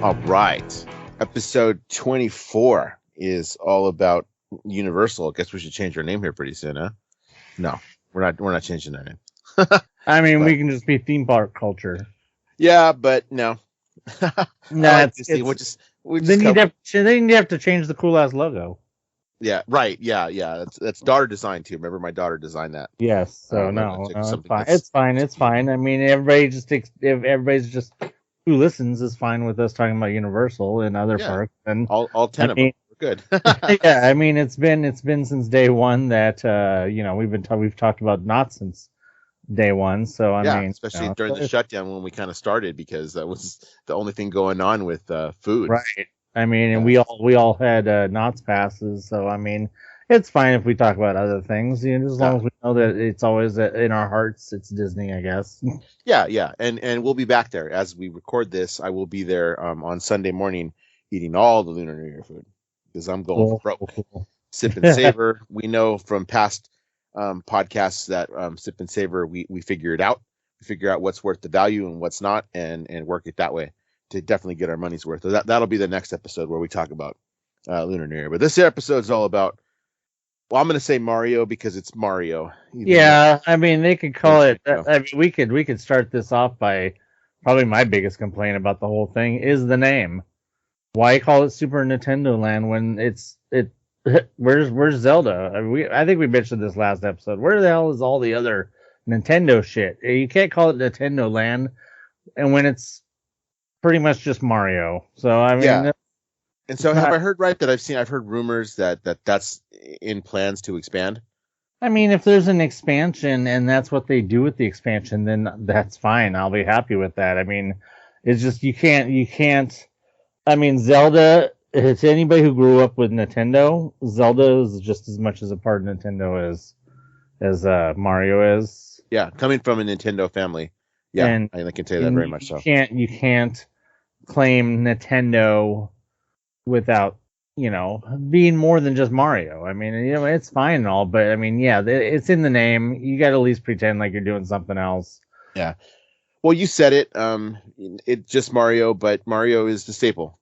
All right. Episode 24 is all about Universal. I guess we should change our name here pretty soon, huh? No, we're not changing our name. I mean, But- we can just be theme park culture. Yeah, but no. I like Disney. Then you'd have to change the cool ass logo. Yeah, right. Yeah. That's daughter design too. Remember, my daughter designed that. Yes. So it's fine. It's fine. It's fine. I mean, if everybody's just who listens is fine with us talking about Universal and other parks. And all 10 of them. We're good. Yeah, I mean, it's been since day one that we've talked about Knott's since day one. So I mean, especially during the shutdown when we kind of started, because that was the only thing going on with food. Right. I mean, and we all had Knott's passes, so I mean, it's fine if we talk about other things, as long as we know that it's always in our hearts. It's Disney, I guess. Yeah, and we'll be back there as we record this. I will be there on Sunday morning eating all the Lunar New Year food because I'm going broke. Sip and savor. We know from past podcasts that Sip and savor, we figure it out. We figure out what's worth the value and what's not, and work it that way to definitely get our money's worth. That'll be the next episode where we talk about Lunar New Year. But this episode is all about, well, I'm going to say Mario because it's Mario. Yeah, I mean, they could call it. I mean, we could start this off by probably my biggest complaint about the whole thing is the name. Why call it Super Nintendo Land when where's Zelda? I think we mentioned this last episode. Where the hell is all the other Nintendo shit? You can't call it Nintendo Land, and when it's pretty much just Mario. So I mean, yeah. And so have I heard right that I've heard rumors that's in plans to expand? I mean, if there's an expansion and that's what they do with the expansion, then that's fine. I'll be happy with that. I mean, it's just you can't. I mean, Zelda. To anybody who grew up with Nintendo, Zelda is just as much as a part of Nintendo as Mario is. Yeah, coming from a Nintendo family. Yeah, and I can say that very much so. You can't claim Nintendo without, being more than just Mario. I mean, it's fine and all, but I mean, yeah, it's in the name. You got to at least pretend like you're doing something else. Yeah. Well, you said it. It's just Mario, but Mario is the staple.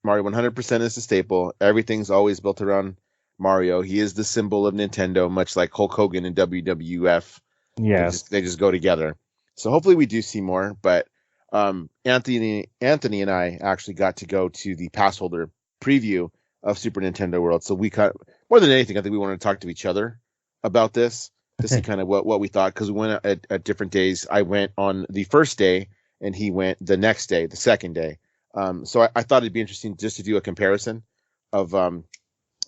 Mario 100% is the staple. Everything's always built around Mario. He is the symbol of Nintendo, much like Hulk Hogan and WWF. Yes. They just go together. So hopefully we do see more, but Anthony and I actually got to go to the passholder preview of Super Nintendo World. So we more than anything, I think we wanted to talk to each other about this to see kind of what we thought, because we went at different days. I went on the first day and he went the next day, the second day. So I thought it'd be interesting just to do a comparison of the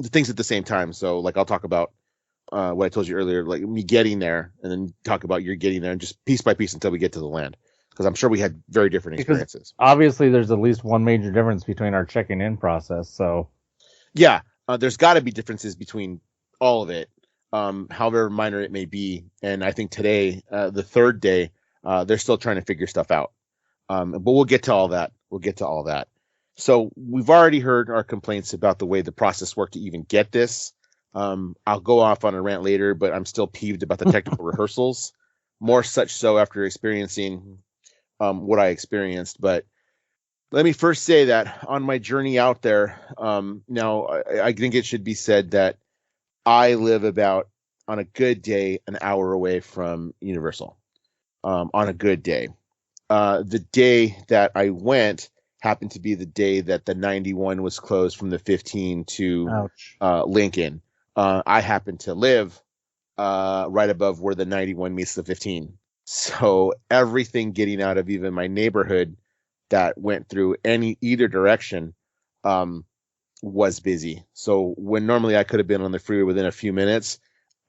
things at the same time. So like I'll talk about what I told you earlier, like me getting there, and then talk about your getting there, and just piece by piece until we get to the land. Because I'm sure we had very different experiences. Obviously, there's at least one major difference between our checking in process. So, yeah, there's got to be differences between all of it, however minor it may be. And I think today, the third day, they're still trying to figure stuff out. But we'll get to all that. So we've already heard our complaints about the way the process worked to even get this. I'll go off on a rant later, but I'm still peeved about the technical rehearsals. More such so after experiencing what I experienced. But let me first say that on my journey out there, now I think it should be said that I live about, on a good day, an hour away from Universal. On a good day. The day that I went happened to be the day that the 91 was closed from the 15 to Lincoln. I happen to live right above where the 91 meets the 15. So everything getting out of even my neighborhood that went through either direction was busy. So when normally I could have been on the freeway within a few minutes,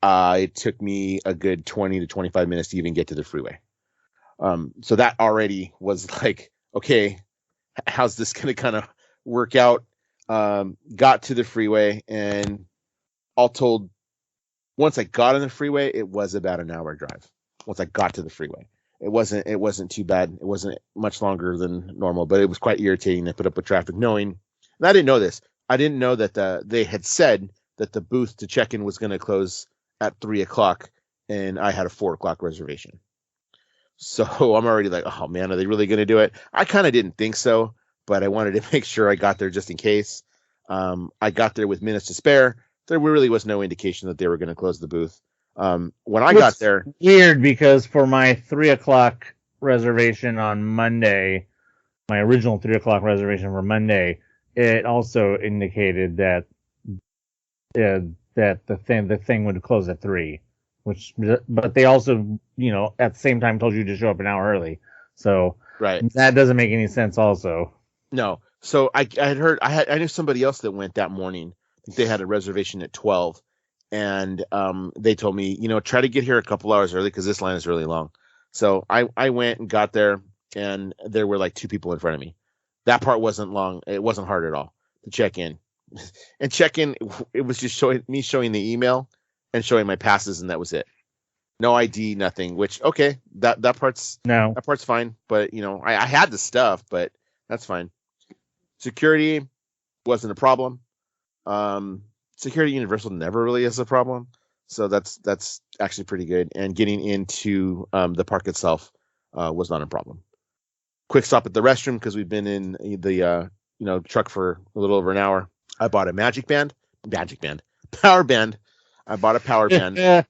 it took me a good 20 to 25 minutes to even get to the freeway. So that already was like, okay, how's this going to kind of work out? Got to the freeway, and all told, once I got on the freeway, it was about an hour drive. Once I got to the freeway, it wasn't too bad. It wasn't much longer than normal, but it was quite irritating to put up with traffic, knowing, and I didn't know this. I didn't know that they had said that the booth to check in was going to close at 3:00, and I had a 4:00 reservation. So I'm already like, oh man, are they really going to do it? I kind of didn't think so, but I wanted to make sure I got there just in case. I got there with minutes to spare. There really was no indication that they were going to close the booth. When I got there, weird because for my 3:00 reservation on Monday, my original 3:00 reservation for Monday, it also indicated that that the thing would close at 3, but they also, at the same time told you to show up an hour early. So right, that doesn't make any sense also. No. So I had heard, I knew somebody else that went that morning. I think they had a reservation at 12, and they told me, try to get here a couple hours early because this line is really long. So I went and got there, and there were like 2 people in front of me. That part wasn't long. It wasn't hard at all to check in. And check in, it was just showing the email and showing my passes, and that was it. No ID, nothing. Which, okay, that part's fine. But I had the stuff, but that's fine. Security wasn't a problem. Security Universal never really is a problem, so that's actually pretty good. And getting into the park itself was not a problem. Quick stop at the restroom because we've been in the truck for a little over an hour. I bought a power band. I bought a power band.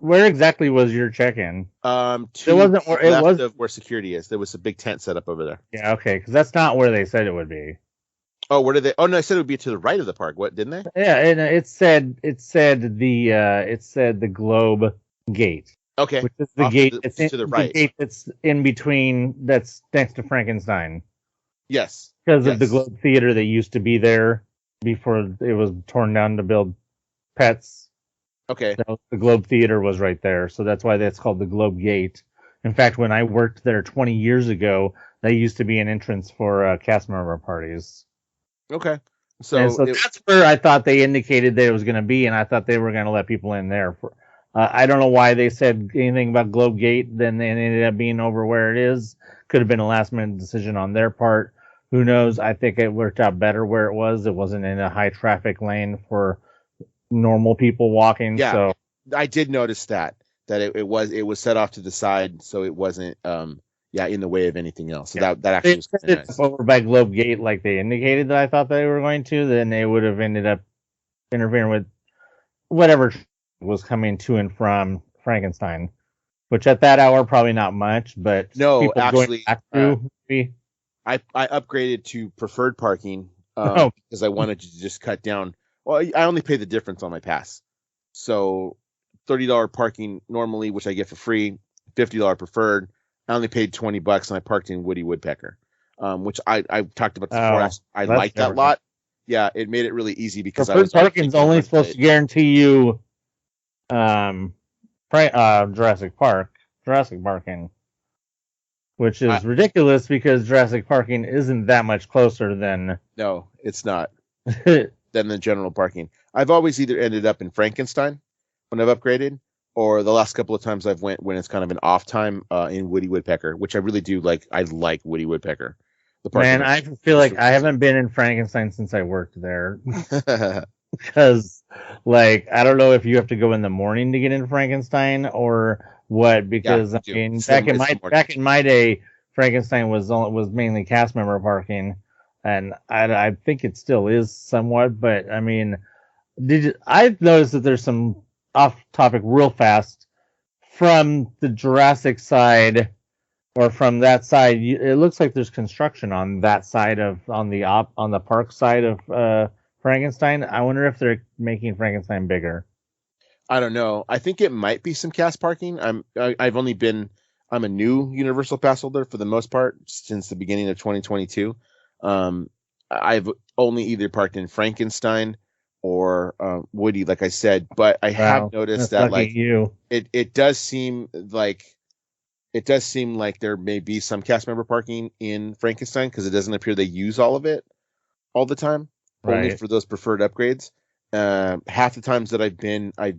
Where exactly was your check-in? It wasn't where it was of where security is. There was a big tent set up over there. Yeah, okay, because that's not where they said it would be. Oh, where did they? Oh no, I said it would be to the right of the park. What, didn't they? Yeah, and it said the Globe Gate. Okay, which is the gate to the right. The gate that's in between, that's next to Frankenstein. Yes, because of the Globe Theater that used to be there before it was torn down to build Pets. Okay. The Globe Theater was right there, so that's why that's called the Globe Gate. In fact, when I worked there 20 years ago, that used to be an entrance for cast member parties. Okay. So that's where I thought they indicated that it was going to be, and I thought they were going to let people in there. I don't know why they said anything about Globe Gate, then it ended up being over where it is. Could have been a last-minute decision on their part. Who knows? I think it worked out better where it was. It wasn't in a high-traffic lane for normal people walking. Yeah, so I did notice that it was set off to the side, so it wasn't in the way of anything else. So that actually was kind of nice. Over by Globe Gate, like they indicated that I thought they were going to, then they would have ended up interfering with whatever was coming to and from Frankenstein, which at that hour probably not much, but no, actually, I upgraded to preferred parking because I wanted to just cut down. Well, I only pay the difference on my pass, so $30 parking normally, which I get for free, $50 preferred. I only paid $20 and I parked in Woody Woodpecker, which I talked about before. I like that lot. Yeah, it made it really easy because preferred parking's only supposed to guarantee you Jurassic parking, which is ridiculous because Jurassic parking isn't that much closer than. No, it's not. Than the general parking. I've always either ended up in Frankenstein when I've upgraded, or the last couple of times I've went when it's kind of an off time in Woody Woodpecker, which I really do like. I like Woody Woodpecker. Man, I feel like I haven't been in Frankenstein since I worked there. Because, I don't know if you have to go in the morning to get into Frankenstein or what. Because back in my day, Frankenstein was mainly cast member parking, and I think it still is somewhat. But I mean, I've noticed that there's some off topic real fast from the Jurassic side. Or from that side, it looks like there's construction on that side on the park side of Frankenstein. I wonder if they're making Frankenstein bigger. I don't know. I think it might be some cast parking. I'm a new Universal pass holder for the most part since the beginning of 2022. I've only either parked in Frankenstein or Woody, like I said, but I have noticed that it does seem like there may be some cast member parking in Frankenstein because it doesn't appear they use all of it all the time, only for those preferred upgrades. Half the times that I've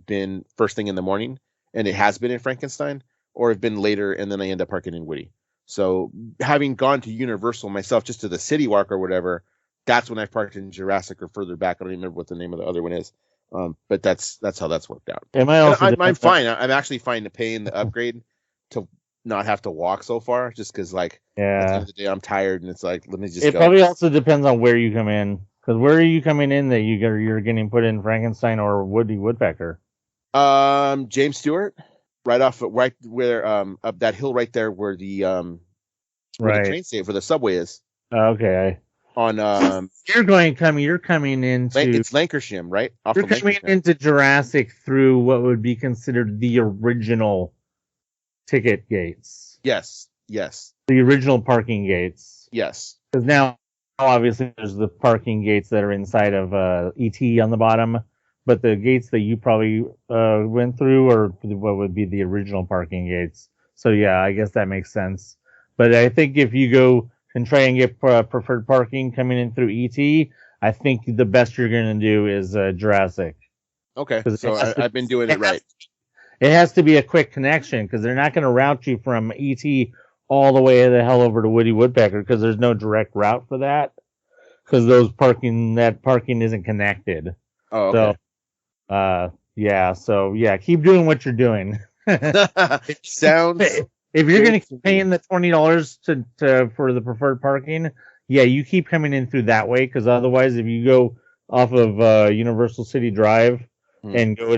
been first thing in the morning, and it has been in Frankenstein, or I've been later, and then I end up parking in Woody. So having gone to Universal myself, just to the City Walk or whatever, that's when I've parked in Jurassic or further back. I don't even remember what the name of the other one is. But that's how that's worked out. I'm fine. I'm actually fine to pay in the upgrade to not have to walk so far, just because like at the end of the day I'm tired, and it's like let me just It go. probably also depends on where you come in, because where are you coming in that you're getting put in Frankenstein or Woody Woodpecker? James Stewart, right where up that hill right there where the where the train station, where the subway is. Okay. On You're coming into it's Lancashire, right? You're coming into Jurassic through what would be considered the original ticket gates. Yes. The original parking gates. Yes. Because now, obviously, there's the parking gates that are inside of ET on the bottom, but the gates that you probably went through are what would be the original parking gates. So yeah, I guess that makes sense. But I think if you go and try and get preferred parking coming in through ET, I think the best you're going to do is Jurassic. Okay, so I've been doing it right. It has to be a quick connection because they're not going to route you from ET all the way the hell over to Woody Woodpecker because there's no direct route for that because that parking isn't connected. Oh, okay. So keep doing what you're doing. Sounds. If you're going to keep paying the $20 for the preferred parking, yeah, you keep coming in through that way because otherwise, if you go off of Universal City Drive and go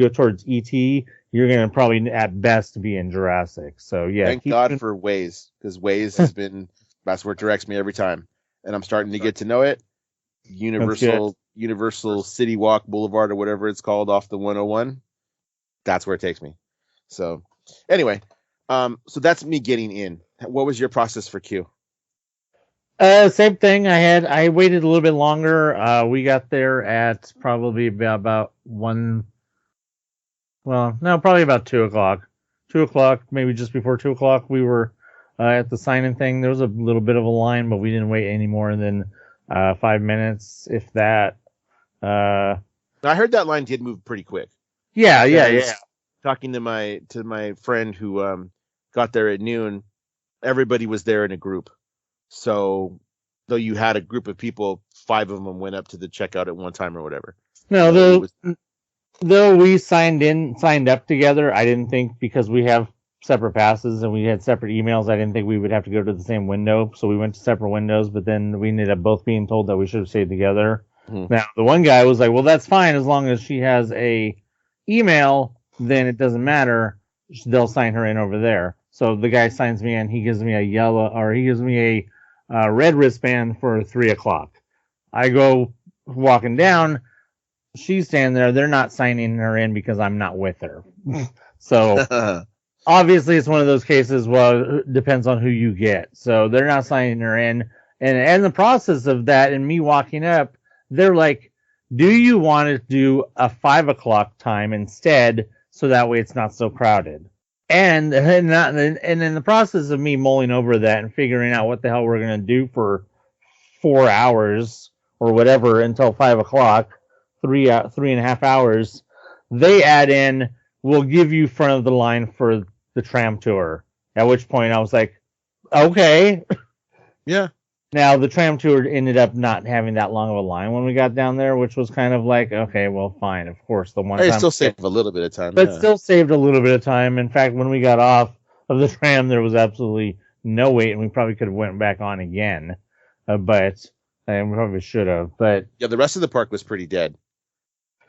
towards ET, you're going to probably at best be in Jurassic. So yeah, thank God for Waze, because Waze has been that's where it directs me every time, and I'm starting to get to know it. Universal City Walk Boulevard or whatever it's called off the 101. That's where it takes me. So anyway, so that's me getting in. What was your process for Q? Same thing. I waited a little bit longer. We got there at probably about probably about 2:00. 2:00, maybe just before 2:00. We were at the sign-in thing. There was a little bit of a line, but we didn't wait any more than 5 minutes, if that. I heard that line did move pretty quick. Yeah. Talking to my friend who got there at noon, everybody was there in a group. So though you had a group of people, 5 of them went up to the checkout at one time or whatever. No, though we signed up together, I didn't think because we have separate passes and we had separate emails, I didn't think we would have to go to the same window. So we went to separate windows, but then we ended up both being told that we should have stayed together. Mm-hmm. Now, the one guy was like, well, that's fine as long as she has a email, then it doesn't matter. They'll sign her in over there. So the guy signs me in. He gives me a red wristband for 3:00. I go walking down. She's standing there. They're not signing her in because I'm not with her. So obviously it's one of those cases. Well, it depends on who you get. So they're not signing her in. And the process of that and me walking up, they're like, do you want to do a 5:00 time instead? So that way it's not so crowded. And in the process of me mulling over that and figuring out what the hell we're going to do for 4 hours or whatever until 5:00, 3.5 hours, they add in, we'll give you front of the line for the tram tour. At which point I was like, okay. Yeah. Now, the tram tour ended up not having that long of a line when we got down there, which was kind of like, okay, well, fine. Of course, the one time. It still saved a little bit of time. But still saved a little bit of time. In fact, when we got off of the tram, there was absolutely no wait, and we probably could have went back on again. And we probably should have. But yeah, the rest of the park was pretty dead.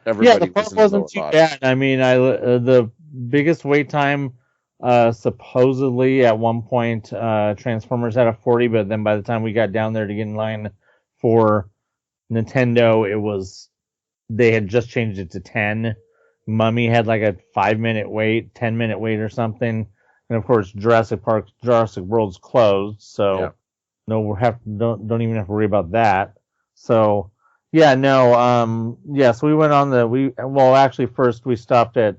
The park wasn't too bad. I mean, the biggest wait time. Supposedly at one point, Transformers had a 40, but then by the time we got down there to get in line for Nintendo, they had just changed it to 10. Mummy had like a 5-minute wait, 10-minute wait or something. And of course, Jurassic World's closed, so don't even have to worry about that. So so we went on actually first we stopped at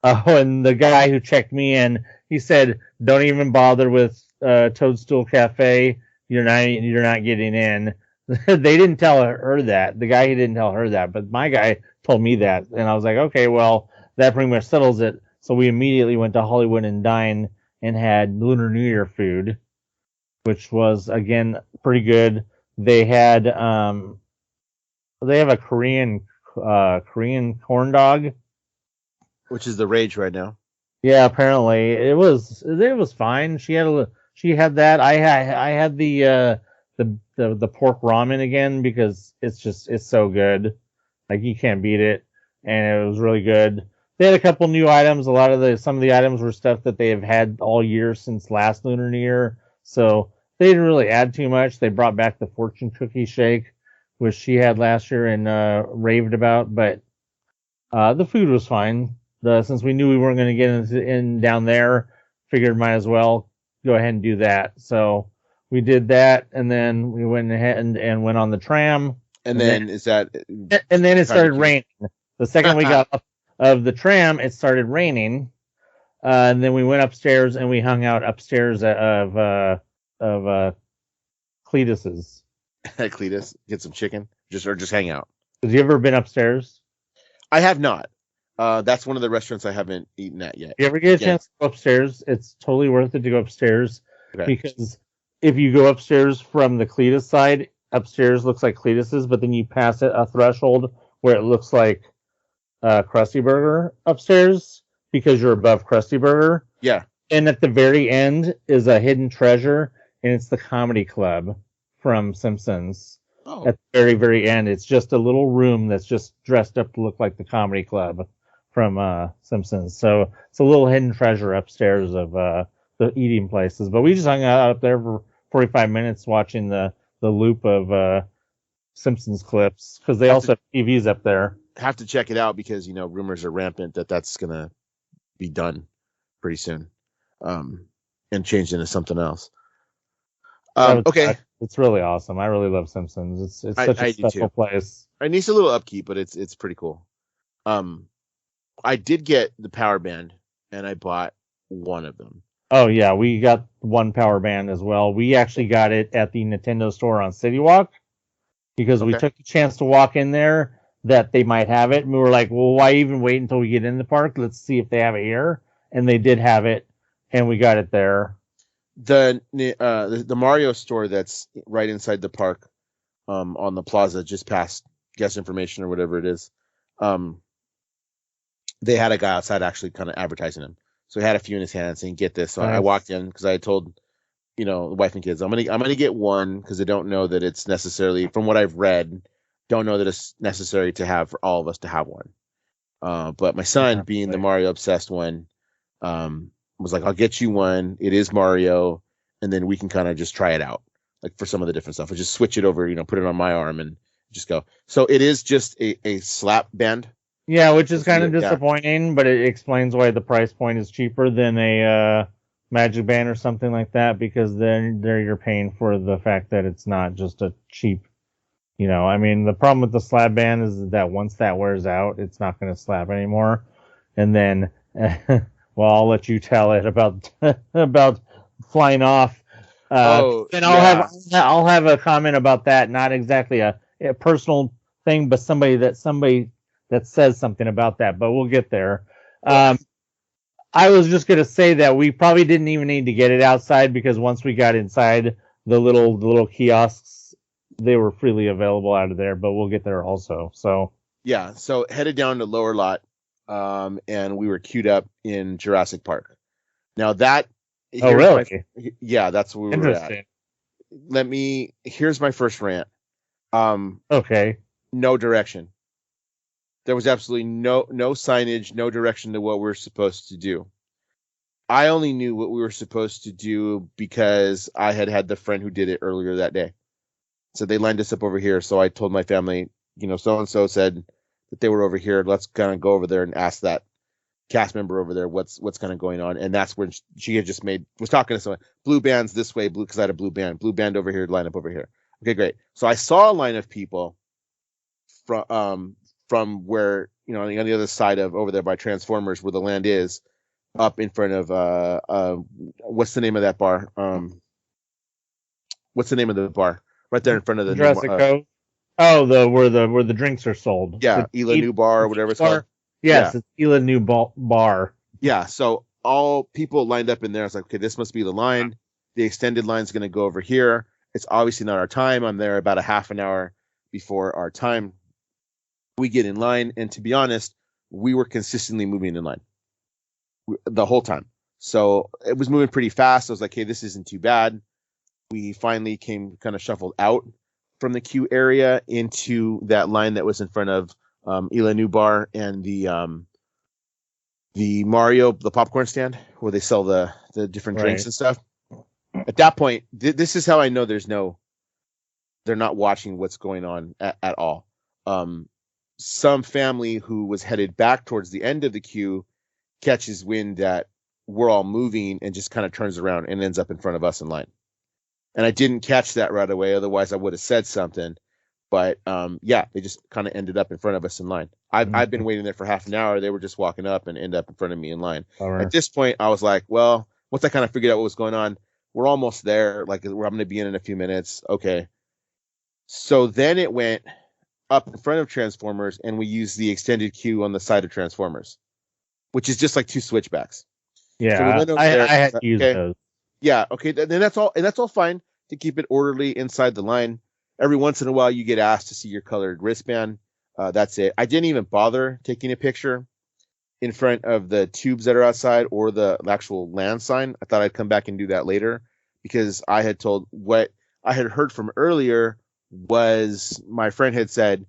and the guy who checked me in, he said, "Don't even bother with Toadstool Cafe. You're not getting in." They didn't tell her that. The guy didn't tell her that, but my guy told me that, and I was like, "Okay, well, that pretty much settles it." So we immediately went to Hollywood and Dine and had Lunar New Year food, which was again pretty good. They have a Korean corn dog. Which is the rage right now. Yeah, apparently it was fine. She had that. I had the pork ramen again because it's so good. Like you can't beat it, and it was really good. They had a couple new items. Some of the items were stuff that they have had all year since last Lunar New Year, so they didn't really add too much. They brought back the fortune cookie shake, which she had last year and raved about, but the food was fine. Since we knew we weren't going to get in down there, figured might as well go ahead and do that. So we did that, and then we went ahead and went on the tram, And and then then is that and then it trying to started keep? raining. The second we got off of the tram, it started raining, and then we went upstairs and we hung out upstairs of Cletus's. At Cletus, get some chicken, just hang out. Have you ever been upstairs? I have not. That's one of the restaurants I haven't eaten at yet. If you ever get a chance to go upstairs, it's totally worth it to go upstairs Okay. because if you go upstairs from the Cletus side, upstairs looks like Cletus's, but then you pass a threshold where it looks like Krusty Burger upstairs because you're above Krusty Burger. Yeah. And at the very end is a hidden treasure, and it's the comedy club from Simpsons. Oh. At the very, very end, it's just a little room that's just dressed up to look like the comedy club from Simpsons. So it's a little hidden treasure upstairs of the eating places. But we just hung out up there for 45 minutes watching the loop of Simpsons clips because they also have TVs up there. Have to check it out because rumors are rampant that that's gonna be done pretty soon, and changed into something else. Okay, it's really awesome. I really love Simpsons. It's such a special place. It needs a little upkeep, but it's pretty cool. I did get the power band, and I bought one of them. Oh yeah, we got one power band as well. We actually got it at the Nintendo store on City Walk because we took the chance to walk in there that they might have it, and we were like, well, why even wait until we get in the park? Let's see if they have it here. And they did have it, and we got it there. The Mario store that's right inside the park, on the plaza just past guest information or whatever it is, they had a guy outside actually kind of advertising them. So he had a few in his hands saying, "Get this." So nice. I walked in because I told the wife and kids, I'm gonna get one because I don't know that it's necessarily, from what I've read, don't know that it's necessary to have for all of us to have one. But my son, being the Mario obsessed one, was like, I'll get you one. It is Mario, and then we can kind of just try it out, like for some of the different stuff. I'll just switch it over, put it on my arm and just go. So it is just a slap band. Yeah, which is kind of disappointing, but it explains why the price point is cheaper than a Magic Band or something like that, because then there you're paying for the fact that it's not just a cheap, I mean, the problem with the slab band is that once that wears out, it's not going to slap anymore. And then, well, I'll let you tell it about flying off. Then I'll have a comment about that. Not exactly a personal thing, but somebody that says something about that. But we'll get there. I was just gonna say that we probably didn't even need to get it outside because once we got inside the little kiosks, they were freely available out of there. But we'll get there also. So yeah, so headed down to lower lot, and we were queued up in Jurassic Park. Now that really? That's where we were at. Here's my first rant. Okay. No direction. There was absolutely no signage, no direction to what we're supposed to do. I only knew what we were supposed to do because I had the friend who did it earlier that day. So they lined us up over here. So I told my family, so-and-so said that they were over here. Let's kind of go over there and ask that cast member over there what's kind of going on. And that's when she had just was talking to someone. Blue band's this way, because I had a blue band over here, line up over here. Okay, great. So I saw a line of people from where, on the other side of over there by Transformers, where the land is, up in front of what's the name of that bar? What's the name of the bar? Right there in front of the Jurassic Cove. Oh, where the drinks are sold. Yeah, Ela New Bar or whatever it's called. Yes, it's Ela New Bar. Yeah, so all people lined up in there. I was like, okay, this must be the line. The extended line's going to go over here. It's obviously not our time. I'm there about a half an hour before our time. We get in line, and to be honest, we were consistently moving in line. the whole time. So it was moving pretty fast. I was like, hey, this isn't too bad. We finally came kind of shuffled out from the queue area into that line that was in front of Ela New Bar and the Mario, the popcorn stand where they sell the different drinks and stuff. At that point, this is how I know they're not watching what's going on at all. Some family who was headed back towards the end of the queue catches wind that we're all moving and just kind of turns around and ends up in front of us in line. And I didn't catch that right away. Otherwise I would have said something, but they just kind of ended up in front of us in line. I've been waiting there for half an hour. They were just walking up and end up in front of me in line. Right. At this point I was like, well, once I kind of figured out what was going on, we're almost there. Like I'm going to be in a few minutes. Okay. So then it went up in front of Transformers and we used the extended queue on the side of Transformers, which is just like two switchbacks. Yeah, so I had to use those. Yeah, okay, then that's all, and that's all fine to keep it orderly inside the line. Every once in a while, you get asked to see your colored wristband. That's it. I didn't even bother taking a picture in front of the tubes that are outside or the actual land sign. I thought I'd come back and do that later because I had told what I had heard from earlier was my friend had said,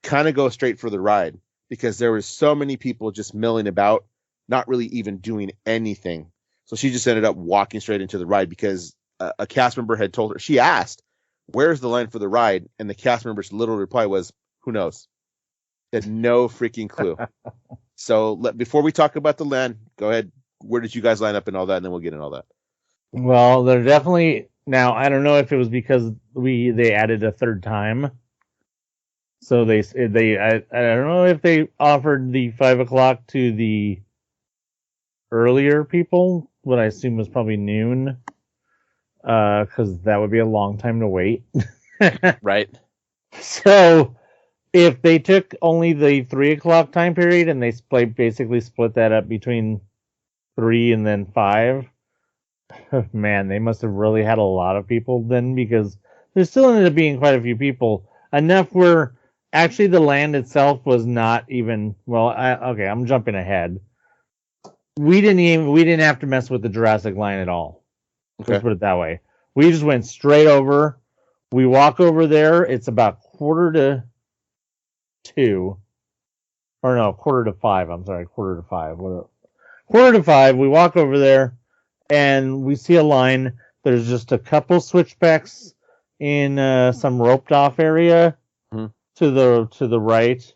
kind of go straight for the ride because there was so many people just milling about, not really even doing anything. So she just ended up walking straight into the ride because a cast member had told her, she asked, where's the line for the ride? And the cast member's literal reply was, who knows? Had no freaking clue. So before we talk about the land, go ahead. Where did you guys line up and all that? And then we'll get into all that. Well, they're definitely, now I don't know if it was because they added a third time. So I don't know if they offered the 5 o'clock to the earlier people, what I assume was probably noon, because that would be a long time to wait. Right. So if they took only the 3 o'clock time period and they basically split that up between 3 and then 5, man, they must have really had a lot of people then, because there still ended up being quite a few people, enough where actually the land itself was not even, well, I'm jumping ahead. We didn't have to mess with the Jurassic line at all. Okay. Let's put it that way. We just went straight over. We walk over there. It's about 1:45. I'm sorry, 4:45. 4:45. We walk over there, and we see a line. There's just a couple switchbacks in some roped off area to the right,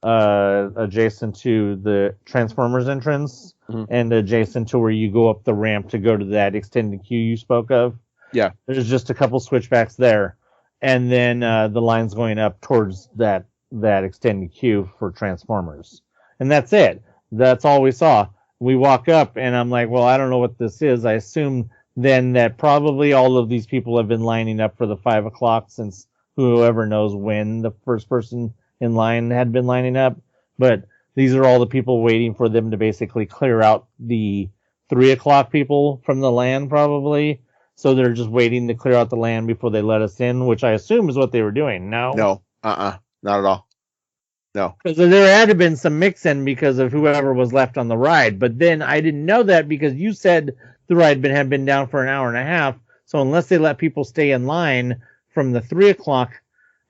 adjacent to the Transformers entrance. And adjacent to where you go up the ramp to go to that extended queue you spoke of. Yeah. There's just a couple switchbacks there. And then the line's going up towards that extended queue for Transformers. And that's it. That's all we saw. We walk up and I'm like, well, I don't know what this is. I assume then that probably all of these people have been lining up for the 5 o'clock since whoever knows when the first person in line had been lining up. But these are all the people waiting for them to basically clear out the 3 o'clock people from the land, probably. So they're just waiting to clear out the land before they let us in, which I assume is what they were doing. No, not at all. No, because there had to have been some mix-in because of whoever was left on the ride. But then I didn't know that because you said the ride had been down for an hour and a half. So unless they let people stay in line from the 3 o'clock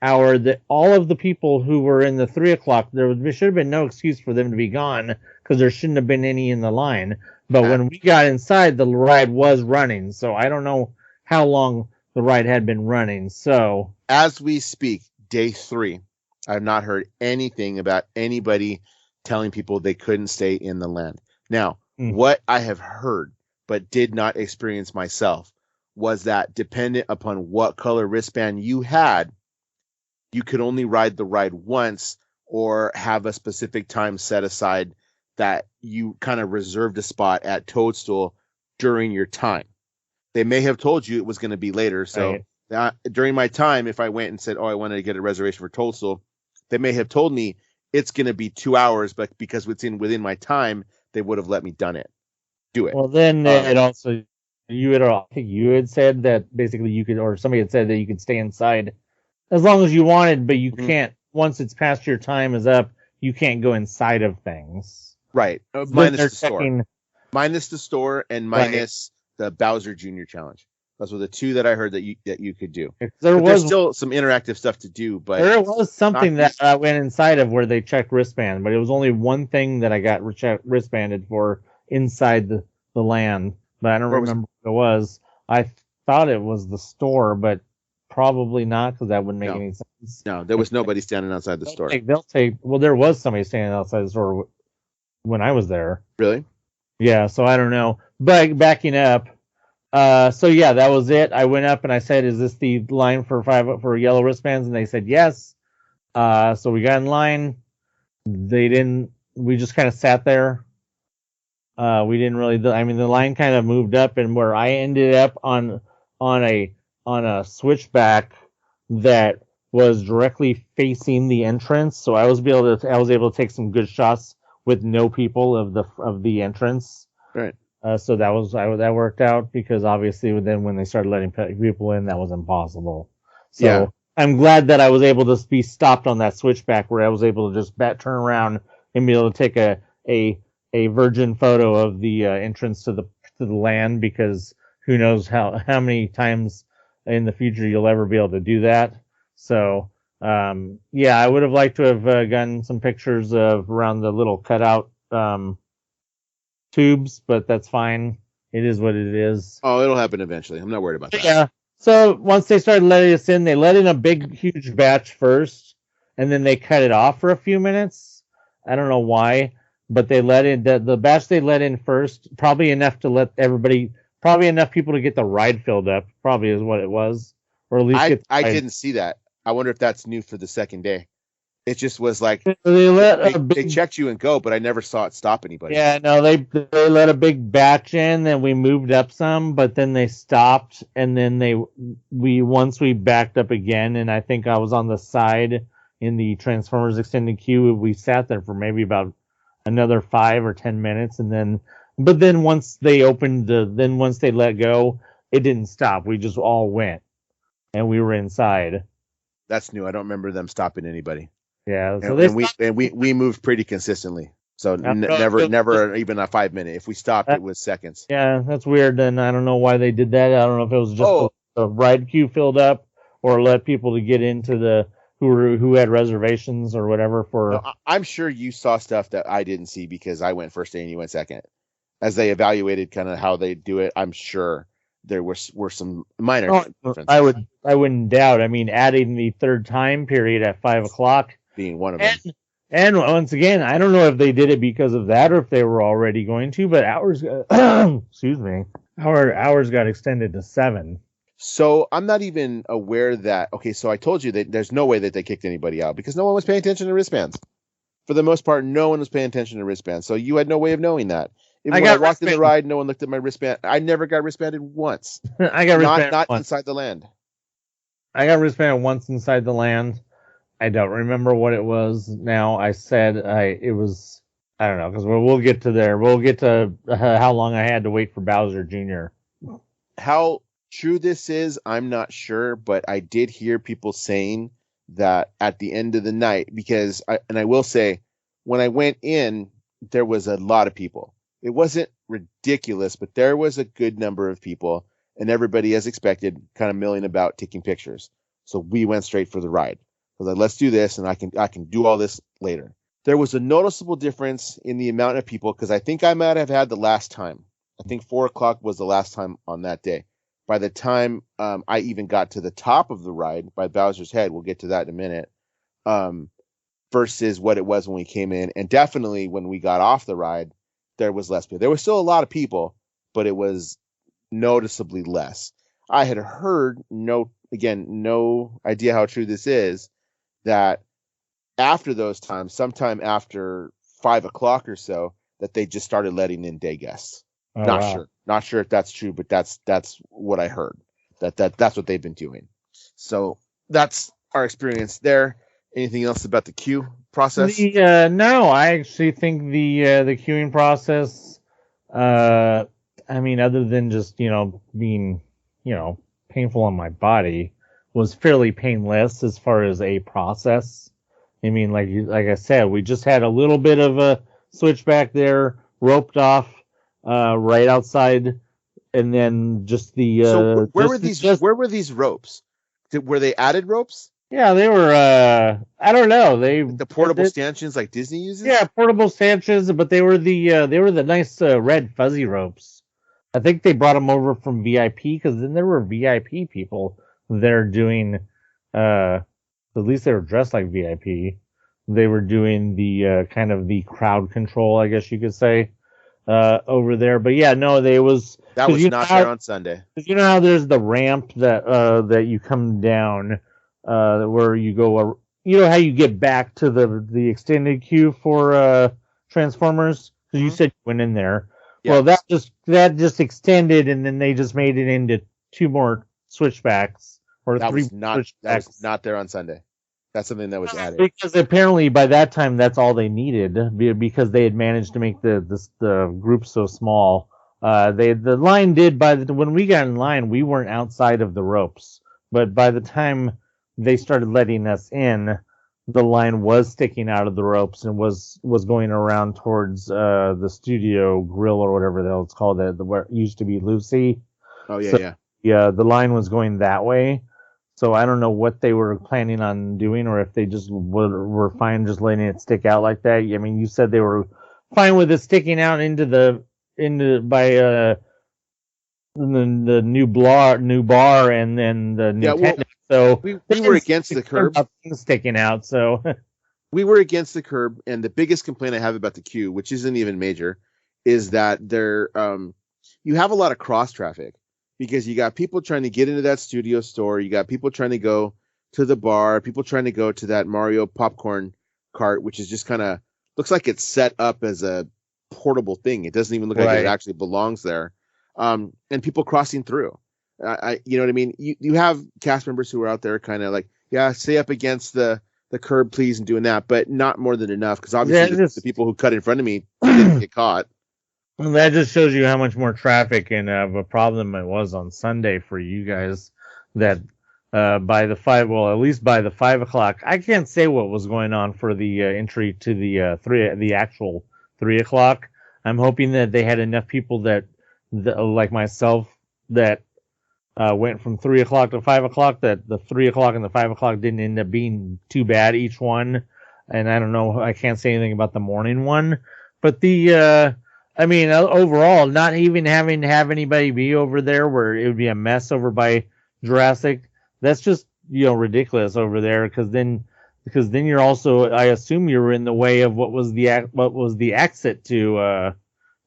hour, that all of the people who were in the 3 o'clock, there should have been no excuse for them to be gone because there shouldn't have been any in the line. But when we got inside, the ride was running. So I don't know how long the ride had been running. So as we speak, day 3, I have not heard anything about anybody telling people they couldn't stay in the land. Now, what I have heard but did not experience myself was that dependent upon what color wristband you had, you could only ride the ride once or have a specific time set aside that you kind of reserved a spot at Toadstool during your time. They may have told you it was going to be later. So during my time, if I went and said, I wanted to get a reservation for Toadstool, they may have told me it's going to be 2 hours, but because it's within my time, they would have let me do it. Well, then it also, you had said that basically you could, or somebody had said that you could stay inside as long as you wanted, but you can't, once it's past your time is up, you can't go inside of things. Right. Minus the store. minus the store and minus the Bowser Jr. challenge. Those were the two that I heard that you could do. There's still some interactive stuff to do, but there was something that I went inside of where they checked wristband, but it was only one thing that I got wristbanded for inside the land, but I don't remember what it was. I thought it was the store, but probably not, because that wouldn't make any sense. No, there was nobody standing outside the store. Well, there was somebody standing outside the store when I was there. Really? Yeah, so I don't know. But backing up, so yeah, that was it. I went up and I said, "Is this the line for yellow wristbands?" And they said yes. So we got in line. They didn't. We just kind of sat there. We didn't really. I mean, the line kind of moved up, and where I ended up on a switchback that was directly facing the entrance, so I was able to take some good shots with no people of the entrance. Right. So that worked out, because obviously then when they started letting people in, that was impossible. So yeah. I'm glad that I was able to be stopped on that switchback, where I was able to just turn around and be able to take a virgin photo of the entrance to the land, because who knows how many times in the future you'll ever be able to do that. So yeah, I would have liked to have gotten some pictures of around the little cutout tubes, but that's fine. It is what it is. Oh, it'll happen eventually. I'm not worried about that. Yeah. So once they started letting us in, they let in a huge batch first, and then they cut it off for a few minutes. I don't know why, but they let in the batch they let in first, probably enough to let everybody, probably enough people to get the ride filled up, probably is what it was. Or at least I didn't see that. I wonder if that's new for the second day. It just was like they checked you and go, but I never saw it stop anybody. Yeah, no, they let a big batch in, and we moved up some, but then they stopped, and then once we backed up again, and I think I was on the side in the Transformers extended queue. We sat there for maybe about another 5 or 10 minutes, but then once they once they let go, it didn't stop. We just all went, and we were inside. That's new. I don't remember them stopping anybody. Yeah, so we moved pretty consistently. So never even a 5 minute. If we stopped, it was seconds. Yeah, that's weird. And I don't know why they did that. I don't know if it was just the ride queue filled up, or let people to get into who had reservations or whatever for. No, I'm sure you saw stuff that I didn't see, because I went first day and you went second. As they evaluated kind of how they do it, I'm sure there were some minor differences. I wouldn't doubt. I mean, adding the third time period at 5:00 being one of them. And once again, I don't know if they did it because of that or if they were already going to, but hours excuse me, our hours got extended to 7. So I'm not even aware that. Okay, so I told you that there's no way that they kicked anybody out, because no one was paying attention to wristbands. For the most part, no one was paying attention to wristbands. So you had no way of knowing that. Even when I walked in the ride, no one looked at my wristband. I never got wristbanded once. I got wristbanded not inside the land. I got wristbanded once inside the land. I don't remember what it was now. I said it was, I don't know, because we'll get to there. We'll get to how long I had to wait for Bowser Jr. How true this is, I'm not sure, but I did hear people saying that at the end of the night, because I will say, when I went in, there was a lot of people. It wasn't ridiculous, but there was a good number of people, and everybody, as expected, kind of milling about taking pictures. So we went straight for the ride. I was like, let's do this, and I can do all this later. There was a noticeable difference in the amount of people, because I think I might have had the last time. I think 4:00 was the last time on that day. By the time I even got to the top of the ride by Bowser's Head, we'll get to that in a minute, versus what it was when we came in. And definitely when we got off the ride, there was less people. There was still a lot of people, but it was noticeably less. I had heard, no idea how true this is, that after those times, sometime after 5:00 or so, that they just started letting in day guests. Not sure if that's true, but that's what I heard. That's what they've been doing. So that's our experience there. Anything else about the queue process? No, I actually think the queuing process, I mean, other than just being painful on my body, was fairly painless as far as a process. I mean, like I said, we just had a little bit of a switchback there, roped off right outside, and then just the. So where just, were these ropes? Were they added ropes? Yeah, they were. I don't know. The portable stanchions like Disney uses. Yeah, portable stanchions, but they were the nice red fuzzy ropes. I think they brought them over from VIP because then there were VIP people there doing. At least they were dressed like VIP. They were doing the kind of the crowd control, I guess you could say, over there. But yeah, no, that was not there on Sunday. You know how there's the ramp that you come down, where you go. You know how you get back to the extended queue for Transformers? Because you said you went in there. Yeah. Well, that just extended, and then they just made it into 2 more switchbacks or that 3 was not, switchbacks. That was not there on Sunday. That's something that was added. Because apparently by that time that's all they needed, because they had managed to make the group so small. The line did when we got in line, we weren't outside of the ropes, but by the time they started letting us in, the line was sticking out of the ropes and was going around towards the studio grill or whatever the hell it's called, where it used to be Lucy. Oh yeah, so, yeah. The line was going that way. So I don't know what they were planning on doing, or if they just were fine just letting it stick out like that. I mean, you said they were fine with it sticking out into the new bar and then the new tenant. So we were against the curb. Sticking out. So we were against the curb, and the biggest complaint I have about the queue, which isn't even major, is that you have a lot of cross traffic. Because you got people trying to get into that studio store, you got people trying to go to the bar, people trying to go to that Mario popcorn cart, which is just kind of looks like it's set up as a portable thing. It doesn't even look like it actually belongs there. And people crossing through. You know what I mean? You have cast members who are out there kind of like, yeah, stay up against the curb, please, and doing that, but not more than enough. Because obviously the people who cut in front of me didn't get caught. Well, that just shows you how much more traffic and of a problem it was on Sunday for you guys. That by the 5 o'clock, I can't say what was going on for the entry to the actual 3 o'clock. I'm hoping that they had enough people that like myself that went from 3 o'clock to 5 o'clock. That the 3 o'clock and the 5 o'clock didn't end up being too bad each one. And I don't know. I can't say anything about the morning one, but I mean, overall, not even having to have anybody be over there where it would be a mess over by Jurassic. That's just, ridiculous over there. Because then you're also, I assume you're in the way of what was the exit to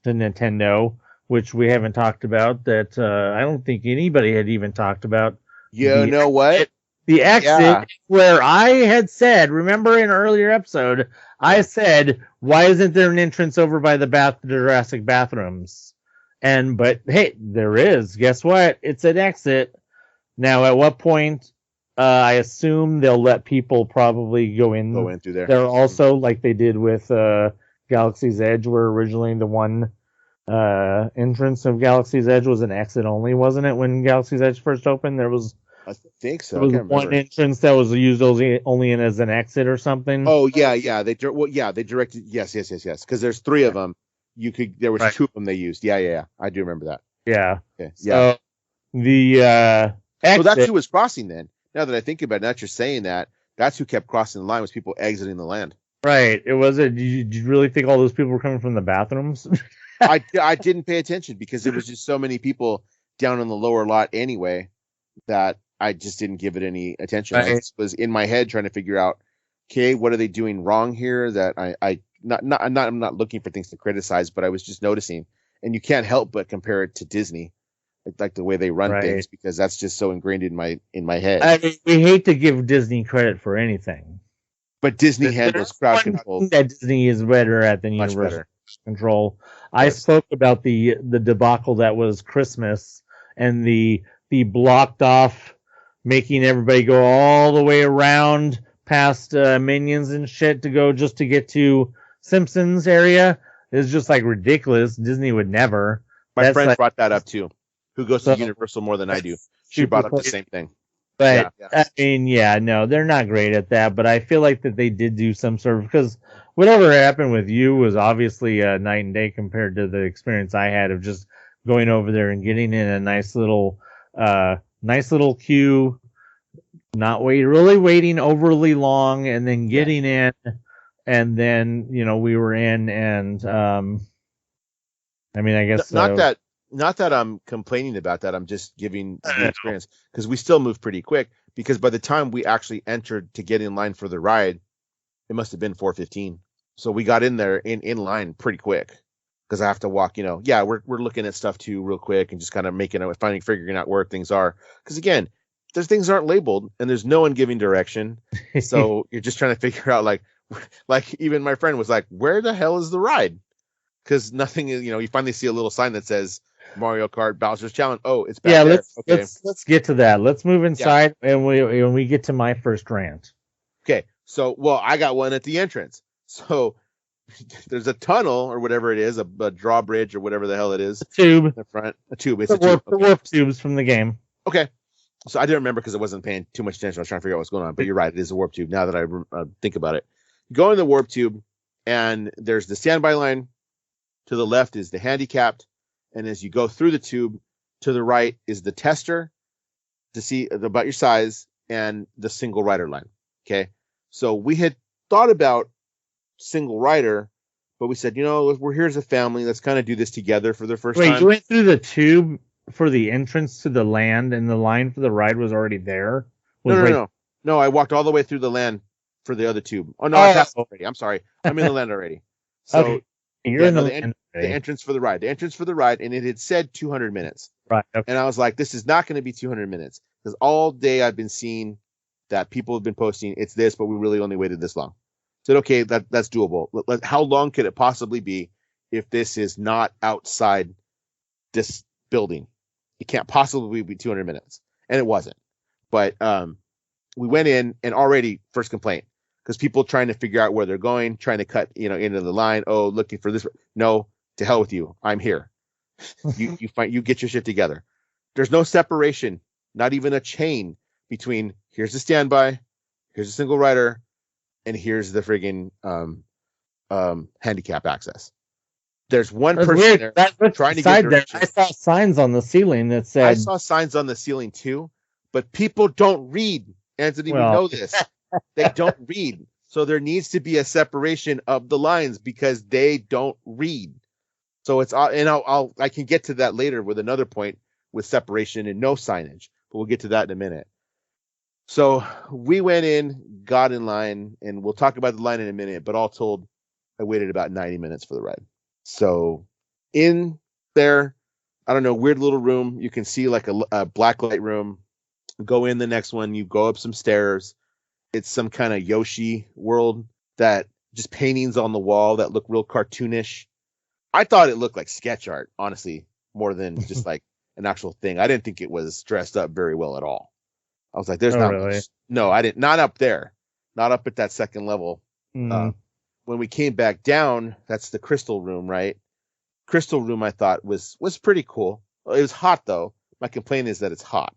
Nintendo, which we haven't talked about. That I don't think anybody had even talked about. You know what? The exit where I had said, remember in an earlier episode, I said, why isn't there an entrance over by the Jurassic bathrooms? But hey, there is. Guess what? It's an exit. Now, at what point, I assume they'll let people probably go in through there. They're also, like they did with Galaxy's Edge, where originally the one entrance of Galaxy's Edge was an exit only, wasn't it? When Galaxy's Edge first opened, there was... I think so. There was one entrance that was used only in as an exit or something. Oh yeah. They directed. Yes. Because there's 3 of them. There was 2 of them they used. Yeah. I do remember that. Yeah. Okay. Yeah. So the exit. So that's who was crossing then. Now that I think about it, now that you're saying that, that's who kept crossing the line was people exiting the land. Right. It was it. Did you really think all those people were coming from the bathrooms? I didn't pay attention because there was just so many people down in the lower lot anyway that I just didn't give it any attention. Right. I was in my head trying to figure out, okay, what are they doing wrong here? That I'm not looking for things to criticize, but I was just noticing, and you can't help but compare it to Disney, like the way they run things, because that's just so ingrained in my head. I mean, we hate to give Disney credit for anything, but Disney handles crowd control. That Disney is better at than Universal Control. I spoke about the debacle that was Christmas and the blocked off, making everybody go all the way around past Minions and shit to go just to get to Simpsons area is just like ridiculous. Disney would never. My friend brought that up too, who goes to Universal more than I do. She brought up the same thing. But I mean, no, they're not great at that. But I feel like that they did do some sort of, because whatever happened with you was obviously a night and day compared to the experience I had of just going over there and getting in a nice little queue, not really waiting overly long, and then getting in, and then we were in, and I mean, I guess not that I'm complaining about that. I'm just giving the experience, because we still moved pretty quick, because by the time we actually entered to get in line for the ride, it must have been 4:15. So we got in there in line pretty quick, because I have to walk, we're looking at stuff too real quick and just kind of figuring out where things are. Because again, there's things aren't labeled and there's no one giving direction. So you're just trying to figure out, like even my friend was like, where the hell is the ride? Because nothing is, you finally see a little sign that says Mario Kart Bowser's Challenge. Oh, it's back there. Let's get to that. Let's move inside, and when we get to my first rant. Okay, so I got one at the entrance. So there's a tunnel or whatever it is, a drawbridge or whatever the hell it is. A tube. In the front. A tube. It's the a tube. The warp tubes from the game. Okay. So I didn't remember because I wasn't paying too much attention. I was trying to figure out what's going on. But you're right. It is a warp tube now that I think about it. You go in the warp tube, and there's the standby line. To the left is the handicapped. And as you go through the tube, to the right is the tester to see about your size, and the single rider line. Okay. So we had thought about single rider, but we said, we're here as a family. Let's kind of do this together for the first time. Wait, you went through the tube for the entrance to the land, and the line for the ride was already there? No, I walked all the way through the land for the other tube. Oh, no, I passed already. I'm sorry. I'm in the land already. So okay. You're in the land. The entrance for the ride. And it had said 200 minutes. Right. Okay. And I was like, this is not going to be 200 minutes. Because all day I've been seeing that people have been posting, it's this, but we really only waited this long. I said, okay, that's doable. How long could it possibly be if this is not outside this building? It can't possibly be 200 minutes. And it wasn't. But we went in, and already first complaint, because people trying to figure out where they're going, trying to cut into the line. Oh, looking for this. No, to hell with you. I'm here. You get your shit together. There's no separation, not even a chain between here's the standby, here's a single rider, and here's the friggin' handicap access. There's one person there trying to get directions. I saw signs on the ceiling that said. I saw signs on the ceiling too, but people don't read. Anthony, we know this. They don't read. So there needs to be a separation of the lines because they don't read. So it's, and I can get to that later with another point with separation and no signage, but we'll get to that in a minute. So we went in, got in line, and we'll talk about the line in a minute, but all told, I waited about 90 minutes for the ride. So in there, I don't know, weird little room. You can see like a black light room. Go in the next one. You go up some stairs. It's some kind of Yoshi world that just paintings on the wall that look real cartoonish. I thought it looked like sketch art, honestly, more than just like an actual thing. I didn't think it was dressed up very well at all. I was like, there's not really much. No, I didn't. Not up there. Not up at that second level. When we came back down, that's the crystal room, right? Crystal room, I thought was pretty cool. It was hot though. My complaint is that it's hot.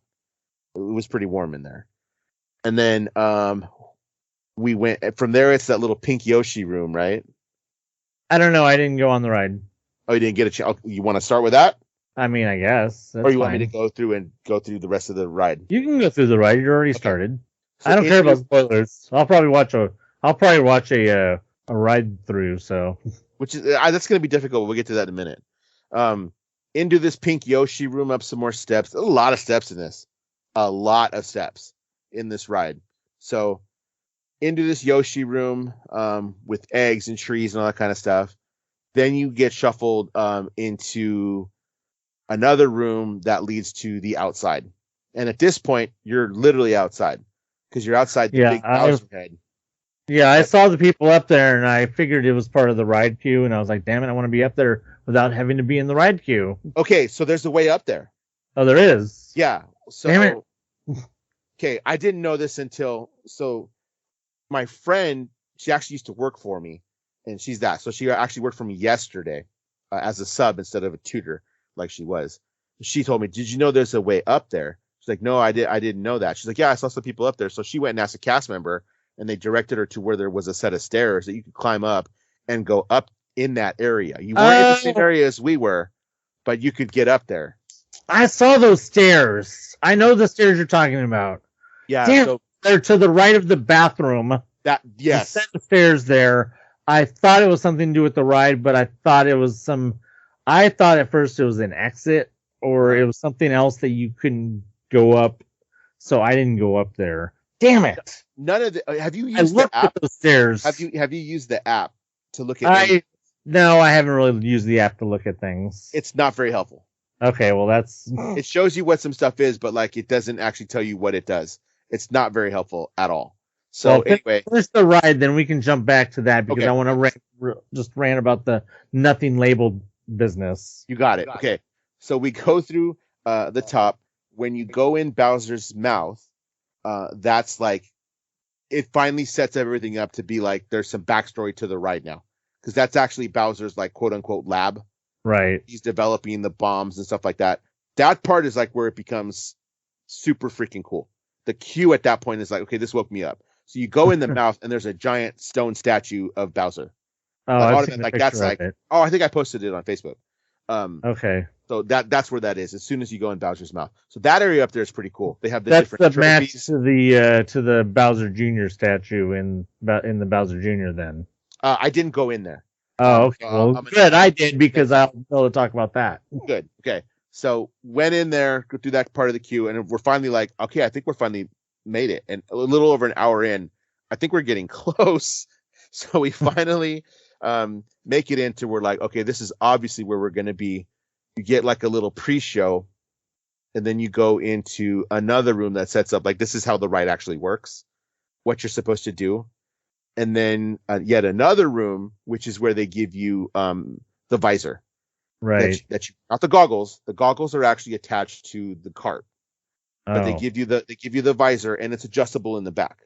It was pretty warm in there. And then we went from there. It's that little pink Yoshi room, right? I don't know. I didn't go on the ride. Oh, you didn't get a chance. You want to start with that? I mean, I guess. Or you want me to go through the rest of the ride? You can go through the ride. You already started. So I don't care about spoilers. I'll probably watch a ride through. So, which is that's going to be difficult. We'll get to that in a minute. Into this pink Yoshi room, up some more steps. There's a lot of steps in this. A lot of steps in this ride. So into this Yoshi room with eggs and trees and all that kind of stuff. Then you get shuffled into another room that leads to the outside. And at this point, you're literally outside because you're outside the big Bowser head. Yeah, I saw the people up there, and I figured it was part of the ride queue, and I was like, damn it, I want to be up there without having to be in the ride queue. Okay, so there's a way up there. Oh, there is? Yeah. So, damn it. Okay, I didn't know this so my friend, she actually used to work for me, and she's that. So she actually worked for me yesterday as a sub instead of a tutor like she was. She told me, did you know there's a way up there? She's like, no, I didn't know that. She's like, yeah, I saw some people up there. So she went and asked a cast member, and they directed her to where there was a set of stairs that you could climb up and go up in that area. You weren't in the same area as we were, but you could get up there. I saw those stairs. I know the stairs you're talking about. Yeah, damn, so they're to the right of the bathroom. that yes, the set of stairs there. I thought it was something to do with the ride, but I thought it was I thought at first it was an exit or it was something else that you couldn't go up. So I didn't go up there. Damn it! None of the. Have you used the app? At the stairs. Have you used the app to look at? No, I haven't really used the app to look at things. It's not very helpful. Okay, well that's. It shows you what some stuff is, but like it doesn't actually tell you what it does. It's not very helpful at all. So anyway, finish the ride, then we can jump back to that because I want to just rant about the nothing labeled business. You got it. Okay, so we go through the top. When you go in Bowser's mouth, that's like it finally sets everything up to be like there's some backstory to the ride now, because that's actually Bowser's like quote unquote lab. Right. He's developing the bombs and stuff like that. That part is like where it becomes super freaking cool. The queue at that point is like, okay, this woke me up. So you go in the mouth and there's a giant stone statue of Bowser. Oh, like that's like it. Oh, I think I posted it on Facebook. Okay. So that's where that is. As soon as you go in Bowser's mouth. So that area up there is pretty cool. They have that's different the match to the Bowser Jr. statue in the Bowser Jr. Then. I didn't go in there. Oh, okay. Well, good. I did because I'll be able to talk about that. Good. Okay. So went in there, go through that part of the queue, and we're finally like, okay, I think we're finally made it. And a little over an hour in, I think we're getting close. So we finally make it into, we're like, okay, this is obviously where we're going to be. You get like a little pre-show, and then you go into another room that sets up like this is how the ride actually works, what you're supposed to do. And then yet another room, which is where they give you the visor. Right. That you not the goggles. The goggles are actually attached to the cart. But they Oh. give you the visor, and it's adjustable in the back.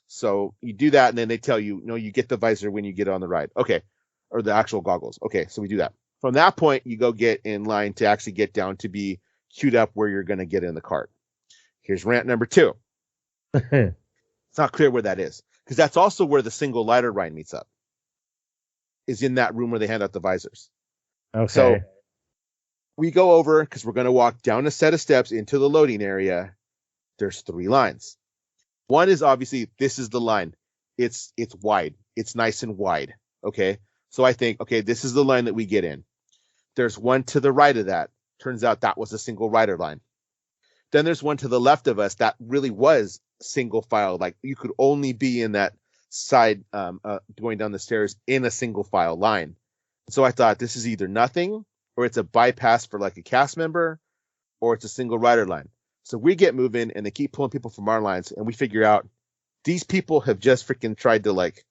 So you do that, and then they tell you, no, you get the visor when you get on the ride. Okay. Or the actual goggles. Okay, so we do that. From that point, you go get in line to actually get down to be queued up where you're going to get in the cart. Here's rant number 2. It's not clear where that is, because that's also where the single lighter ride meets up. Is in that room where they hand out the visors. Okay. So we go over because we're going to walk down a set of steps into the loading area. There's 3 lines. One is obviously this is the line. It's wide. It's nice and wide. Okay. So I think, okay, this is the line that we get in. There's one to the right of that. Turns out that was a single rider line. Then there's one to the left of us that really was single file. Like you could only be in that side going down the stairs in a single file line. So I thought this is either nothing or it's a bypass for like a cast member or it's a single rider line. So we get moving and they keep pulling people from our lines and we figure out these people have just freaking tried to like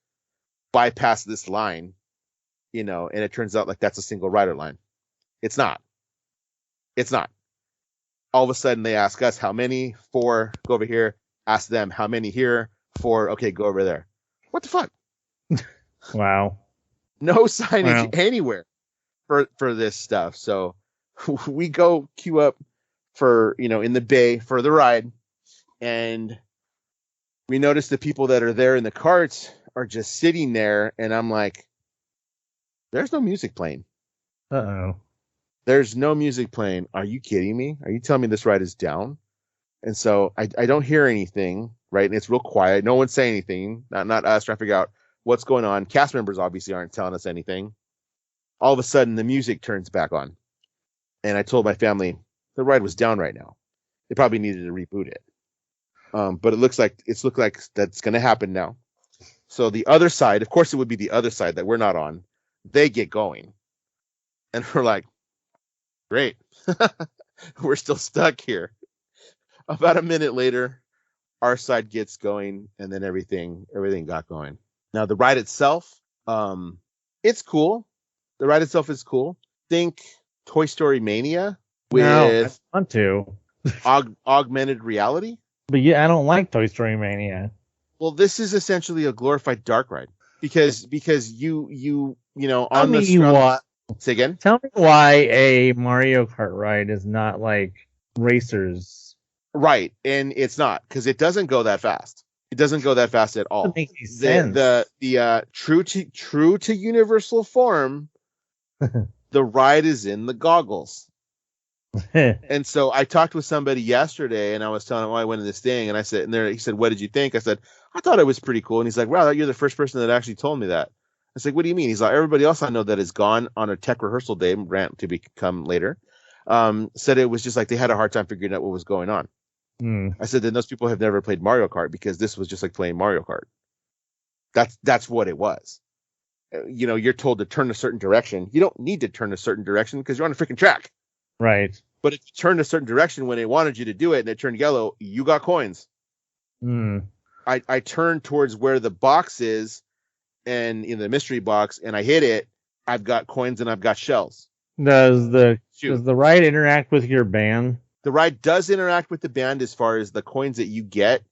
bypass this line, you know, and it turns out like that's a single rider line. It's not. It's not. All of a sudden they ask us how many, 4, go over here, ask them how many here, 4, okay, go over there. What the fuck? Wow. No signage anywhere for this stuff. So we go queue up for, you know, in the bay for the ride. And we notice the people that are there in the carts are just sitting there. And I'm like, there's no music playing. Uh-oh. There's no music playing. Are you kidding me? Are you telling me this ride is down? And so I don't hear anything, right? And it's real quiet. No one's saying anything. Not us trying to figure out what's going on. Cast members obviously aren't telling us anything. All of a sudden, the music turns back on. And I told my family, the ride was down right now. They probably needed to reboot it. But it looks like that's going to happen now. So the other side, of course, it would be the other side that we're not on. They get going. And we're like, great. We're still stuck here. About a minute later, our side gets going, and then everything got going. Now, the ride itself, it's cool. The ride itself is cool. Think Toy Story Mania with I want to. augmented reality. But yeah, I don't like Toy Story Mania. Well, this is essentially a glorified dark ride because you know on the what? Say again. Tell me why a Mario Kart ride is not like racers. Right, and it's not, because it doesn't go that fast. It doesn't go that fast at Doesn't all. make any sense. The true to universal form, the ride is in the goggles. And so I talked with somebody yesterday, and I was telling him, I went in this thing, and I said, and there he said, "What did you think?" I said, "I thought it was pretty cool." And he's like, "Wow, you're the first person that actually told me that." I was like, "What do you mean?" He's like, "Everybody else I know that is gone on a tech rehearsal day, rant to become later, said it was just like they had a hard time figuring out what was going on." I said, "Then those people have never played Mario Kart, because this was just like playing Mario Kart. That's what it was. You're told to turn a certain direction. You don't need to turn a certain direction because you're on a freaking track." Right. But if you turned a certain direction when they wanted you to do it and it turned yellow, you got coins. I turned towards where the box is, and in the mystery box, and I hit it, I've got coins and I've got shells. Does the ride interact with your band? The ride does interact with the band as far as the coins that you get.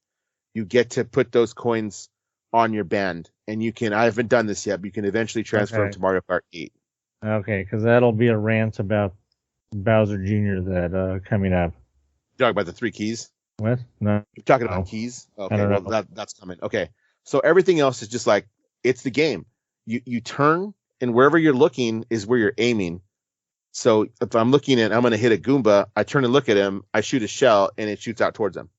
You get to put those coins on your band, and I haven't done this yet, but you can eventually transfer them to Mario Kart 8. Okay, because that'll be a rant about Bowser Jr. that coming up. You're talking about the 3 keys? What? No. You're talking about keys? Okay, well, that's coming. Okay, so everything else is just like, it's the game. You turn, and wherever you're looking is where you're aiming. So if I'm looking at, I'm going to hit a Goomba, I turn and look at him, I shoot a shell, and it shoots out towards him.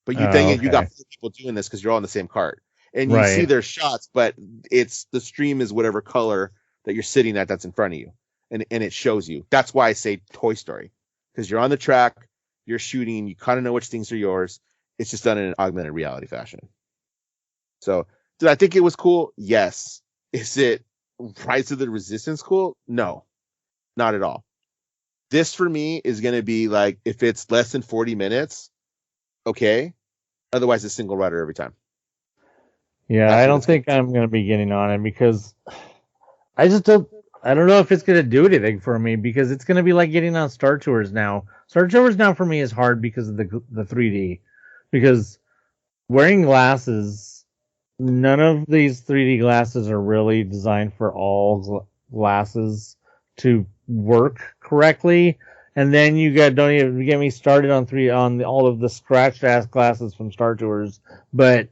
But you got 4 people doing this because you're all in the same cart. And you see their shots, but the stream is whatever color that you're sitting at that's in front of you. And it shows you. That's why I say Toy Story, because you're on the track, you're shooting, you kind of know which things are yours. It's just done in an augmented reality fashion. So, did I think it was cool? Yes. Is it Rise of the Resistance cool? No, not at all. This for me is going to be like, if it's less than 40 minutes, okay. Otherwise, a single rider every time. Yeah, I don't think I'm going to be getting on it, because I don't know if it's going to do anything for me, because it's going to be like getting on Star Tours now. Star Tours now for me is hard because of the 3D. Because wearing glasses, none of these 3D glasses are really designed for all glasses to work correctly. And then don't even get me started on all of the scratched ass glasses from Star Tours. But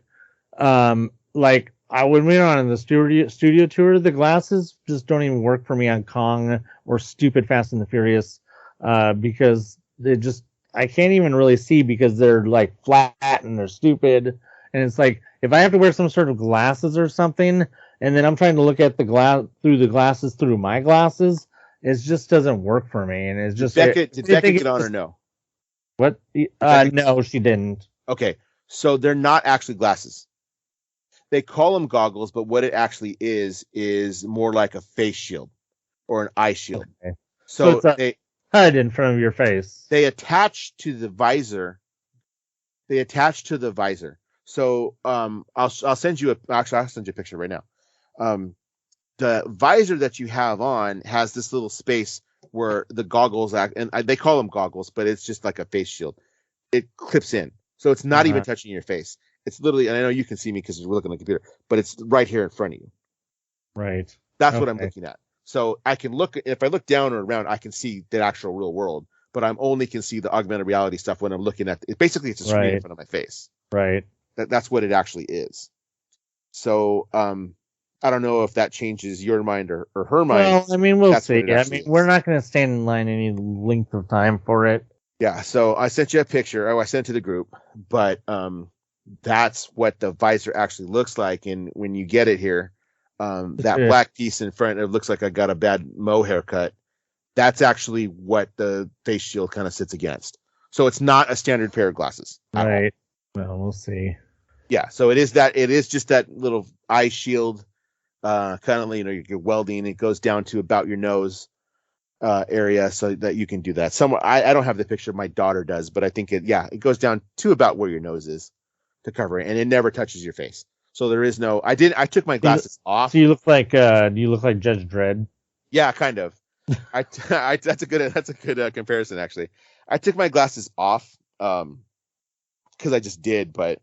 like, when we were on the studio tour, the glasses just don't even work for me on Kong or stupid Fast and the Furious, because I can't even really see, because they're like flat and they're stupid. And it's like, if I have to wear some sort of glasses or something, and then I'm trying to look at through the glasses through my glasses, it just doesn't work for me. And it's just, did Becca get on or no? What? No, she didn't. Okay, so they're not actually glasses. They call them goggles, but what it actually is more like a face shield or an eye shield. Okay. So it's a HUD in front of your face. They attach to the visor. So I'll send you I'll send you a picture right now. The visor that you have on has this little space where the goggles act, and they call them goggles, but it's just like a face shield. It clips in, so it's not even touching your face. It's literally, and I know you can see me because we're looking at the computer, but it's right here in front of you. Right. That's what I'm looking at. So I can look, if I look down or around, I can see the actual real world, but I'm only can see the augmented reality stuff when I'm looking at it. Basically, it's a screen in front of my face. Right. That's what it actually is. So, I don't know if that changes your mind or her mind. Well, I mean, we'll see. I mean, we're not going to stand in line any length of time for it. Yeah. So I sent you a picture. I sent it to the group, but, that's what the visor actually looks like. And when you get it here, that black piece in front, it looks like I got a bad Mo haircut. That's actually what the face shield kind of sits against. So it's not a standard pair of glasses. Right. Well, we'll see. Yeah. So it is just that little eye shield, kind of, you're welding. It goes down to about your nose area, so that you can do that. Somewhere, I don't have the picture. My daughter does, but I think it goes down to about where your nose is to cover it, and it never touches your face. So there is no. I took my glasses off. So you look like Judge Dredd. Yeah, kind of. That's a good comparison, actually. I took my glasses off because I just did, but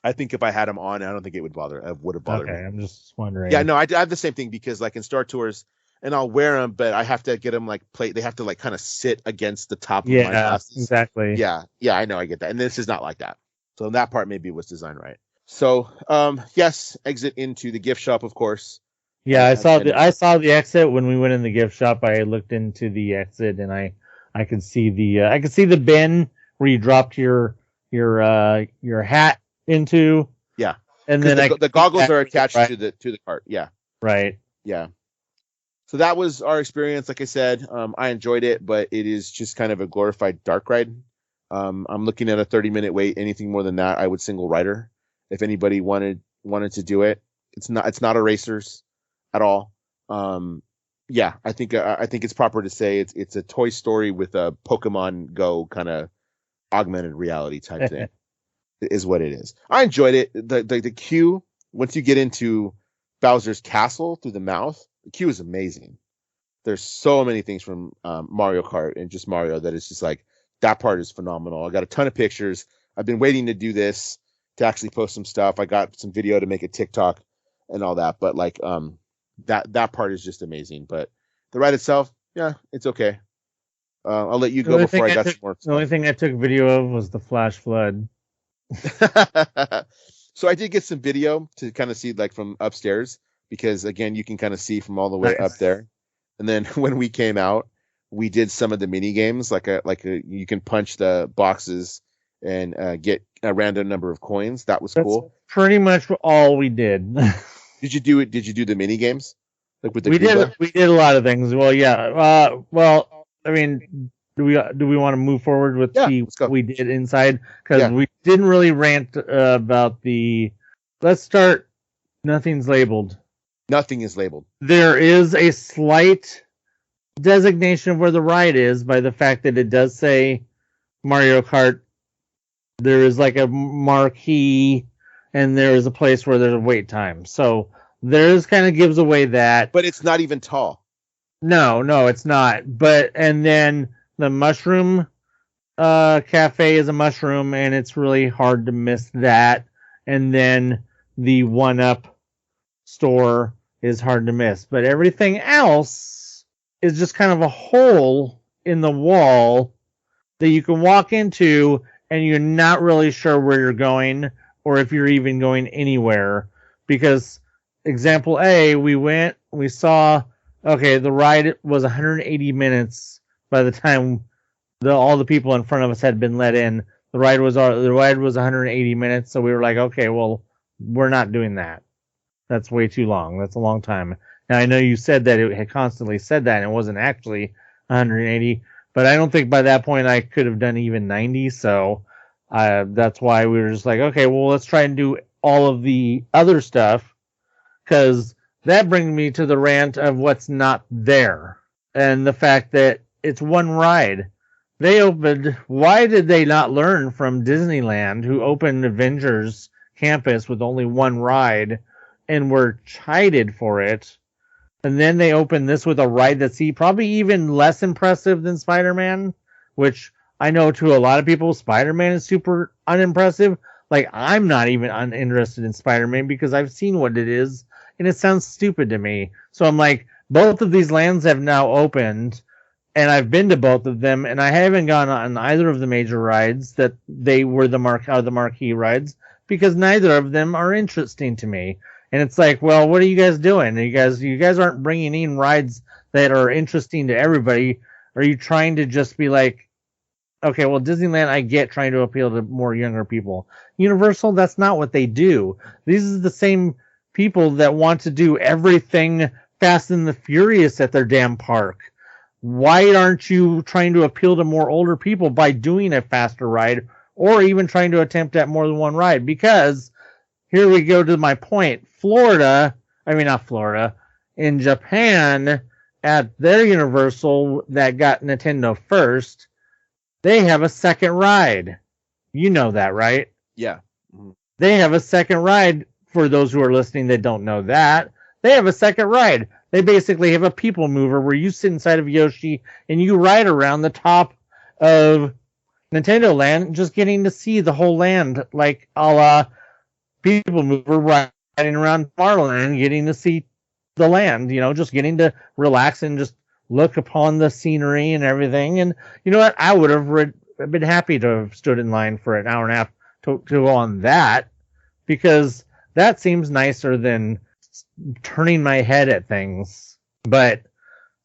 I think if I had them on, I don't think it would have bothered me. I'm just wondering. Yeah, no, I have the same thing, because like in Star Tours, and I'll wear them, but I have to get them like they have to like kind of sit against the top of my Yeah, glasses. exactly. Yeah, I know, I get that. And this is not like that. So that part maybe was designed right. So yes, exit into the gift shop, of course. Yeah, I saw the exit when we went in the gift shop. I looked into the exit and I could see the bin where you dropped your hat into. Yeah. And then the goggles are attached to the cart. Yeah. Right. Yeah. So that was our experience. Like I said, I enjoyed it, but it is just kind of a glorified dark ride. I'm looking at a 30-minute wait. Anything more than that, I would single rider. If anybody wanted to do it, it's not a racers at all. Yeah, I think it's proper to say it's a Toy Story with a Pokemon Go kind of augmented reality type thing. Is what it is. I enjoyed it. The queue, once you get into Bowser's castle through the mouth, the queue is amazing. There's so many things from Mario Kart and just Mario that it's just like, that part is phenomenal. I got a ton of pictures. I've been waiting to do this, to actually post some stuff. I got some video to make a TikTok and all that, but like that part is just amazing. But the ride itself, yeah, it's okay. I'll let you go before I got some more. The only thing I took video of was the flash flood. So I did get some video to kind of see like from upstairs, because again, you can kind of see from all the way up there. And then when we came out, we did some of the mini games, you can punch the boxes and get a random number of coins. That was cool. Pretty much all we did. Did you do it? Did you do the mini games? Like with the we did a lot of things. Well, yeah. I mean, do we want to move forward with what we did inside? Because we didn't really rant about the. Let's start. Nothing's labeled. Nothing is labeled. There is a slight designation of where the ride is by the fact that it does say Mario Kart. There is like a marquee, and there is a place where there's a wait time. So there's kind of gives away that. But it's not even tall. No, it's not. And then the mushroom cafe is a mushroom, and it's really hard to miss that. And then the 1-Up store is hard to miss. But everything else is just kind of a hole in the wall that you can walk into, and you're not really sure where you're going or if you're even going anywhere. Because example A, we saw, okay, the ride was 180 minutes by the time all the people in front of us had been let in. The ride was 180 minutes, so we were like, okay, well, we're not doing that. That's way too long. That's a long time. Now, I know you said that it had constantly said that, and it wasn't actually 180, but I don't think by that point I could have done even 90, so that's why we were just like, okay, well, let's try and do all of the other stuff, because that brings me to the rant of what's not there, and the fact that it's one ride. Why did they not learn from Disneyland, who opened Avengers Campus with only one ride, and were chided for it? And then they opened this with a ride that's probably even less impressive than Spider-Man, which I know to a lot of people, Spider-Man is super unimpressive. Like, I'm not even uninterested in Spider-Man because I've seen what it is, and it sounds stupid to me. So I'm like, both of these lands have now opened, and I've been to both of them, and I haven't gone on either of the major rides that they were the marquee rides, because neither of them are interesting to me. And it's like, well, what are you guys doing? You guys aren't bringing in rides that are interesting to everybody. Are you trying to just be like, okay, well, Disneyland, I get trying to appeal to more younger people. Universal, that's not what they do. These are the same people that want to do everything Fast and the Furious at their damn park. Why aren't you trying to appeal to more older people by doing a faster ride, or even trying to attempt at more than one ride? Because here we go to my point. In Japan, at their Universal that got Nintendo first, they have a second ride. You know that, right? Yeah. Mm-hmm. They have a second ride. For those who are listening that don't know that, they have a second ride. They basically have a people mover where you sit inside of Yoshi and you ride around the top of Nintendo Land, just getting to see the whole land, like a la people mover riding around Tomorrowland, getting to see the land, just getting to relax and just look upon the scenery and everything. And you know what? I would have been happy to have stood in line for an hour and a half to go on that, because that seems nicer than turning my head at things. But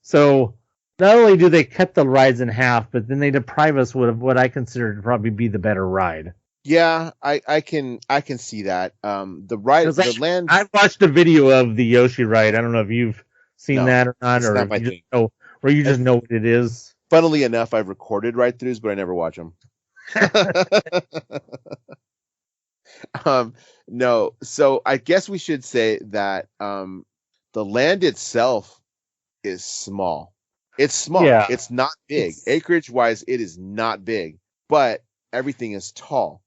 so not only do they cut the rides in half, but then they deprive us of what I consider to probably be the better ride. Yeah, I can see that. The land. I watched a video of the Yoshi ride. I don't know if you've seen that or not, or not you just know what it is. Funnily enough, I've recorded ride-throughs, but I never watch them. No, so I guess we should say that the land itself is small. It's small. Yeah. It's not big. Acreage-wise, it is not big, but everything is tall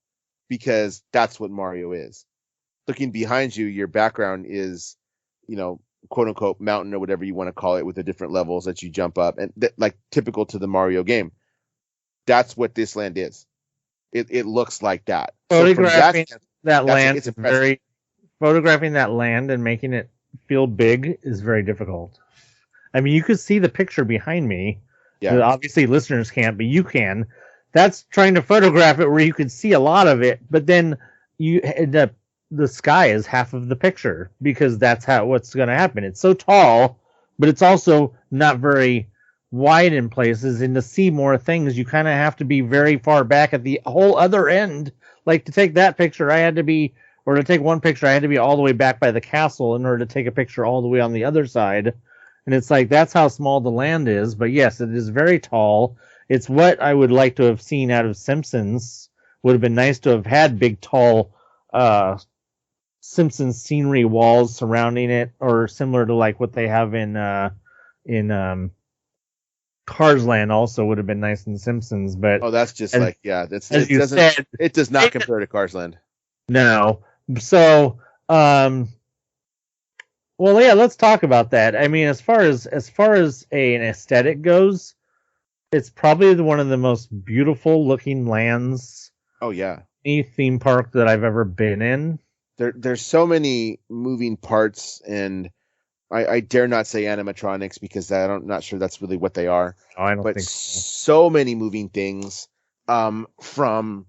because that's what Mario is. Looking behind you, your background is, quote unquote mountain or whatever you want to call it, with the different levels that you jump up, and like typical to the Mario game. That's what this land is. It looks like that. Photographing that land photographing that land and making it feel big is very difficult. I mean, you could see the picture behind me. Yeah. Obviously, listeners can't, but you can. That's trying to photograph it where you can see a lot of it, but then you end up, the sky is half of the picture, because that's what's going to happen. It's so tall, but it's also not very wide in places, and to see more things, you kind of have to be very far back at the whole other end. Like, to take that picture, to take one picture, I had to be all the way back by the castle in order to take a picture all the way on the other side. And it's like, that's how small the land is. But yes, it is very tall. It's what I would like to have seen out of Simpsons. Would have been nice to have had big, tall Simpsons scenery walls surrounding it, or similar to like what they have in Cars Land. Also would have been nice in Simpsons. But that's just it does not compare to Cars Land. No. So well, yeah, let's talk about that. I mean, as far as an aesthetic goes, it's probably one of the most beautiful looking lands. Oh yeah, any theme park that I've ever been in. There's so many moving parts, and I dare not say animatronics, because I'm not sure that's really what they are. Oh, I don't think so many moving things. From,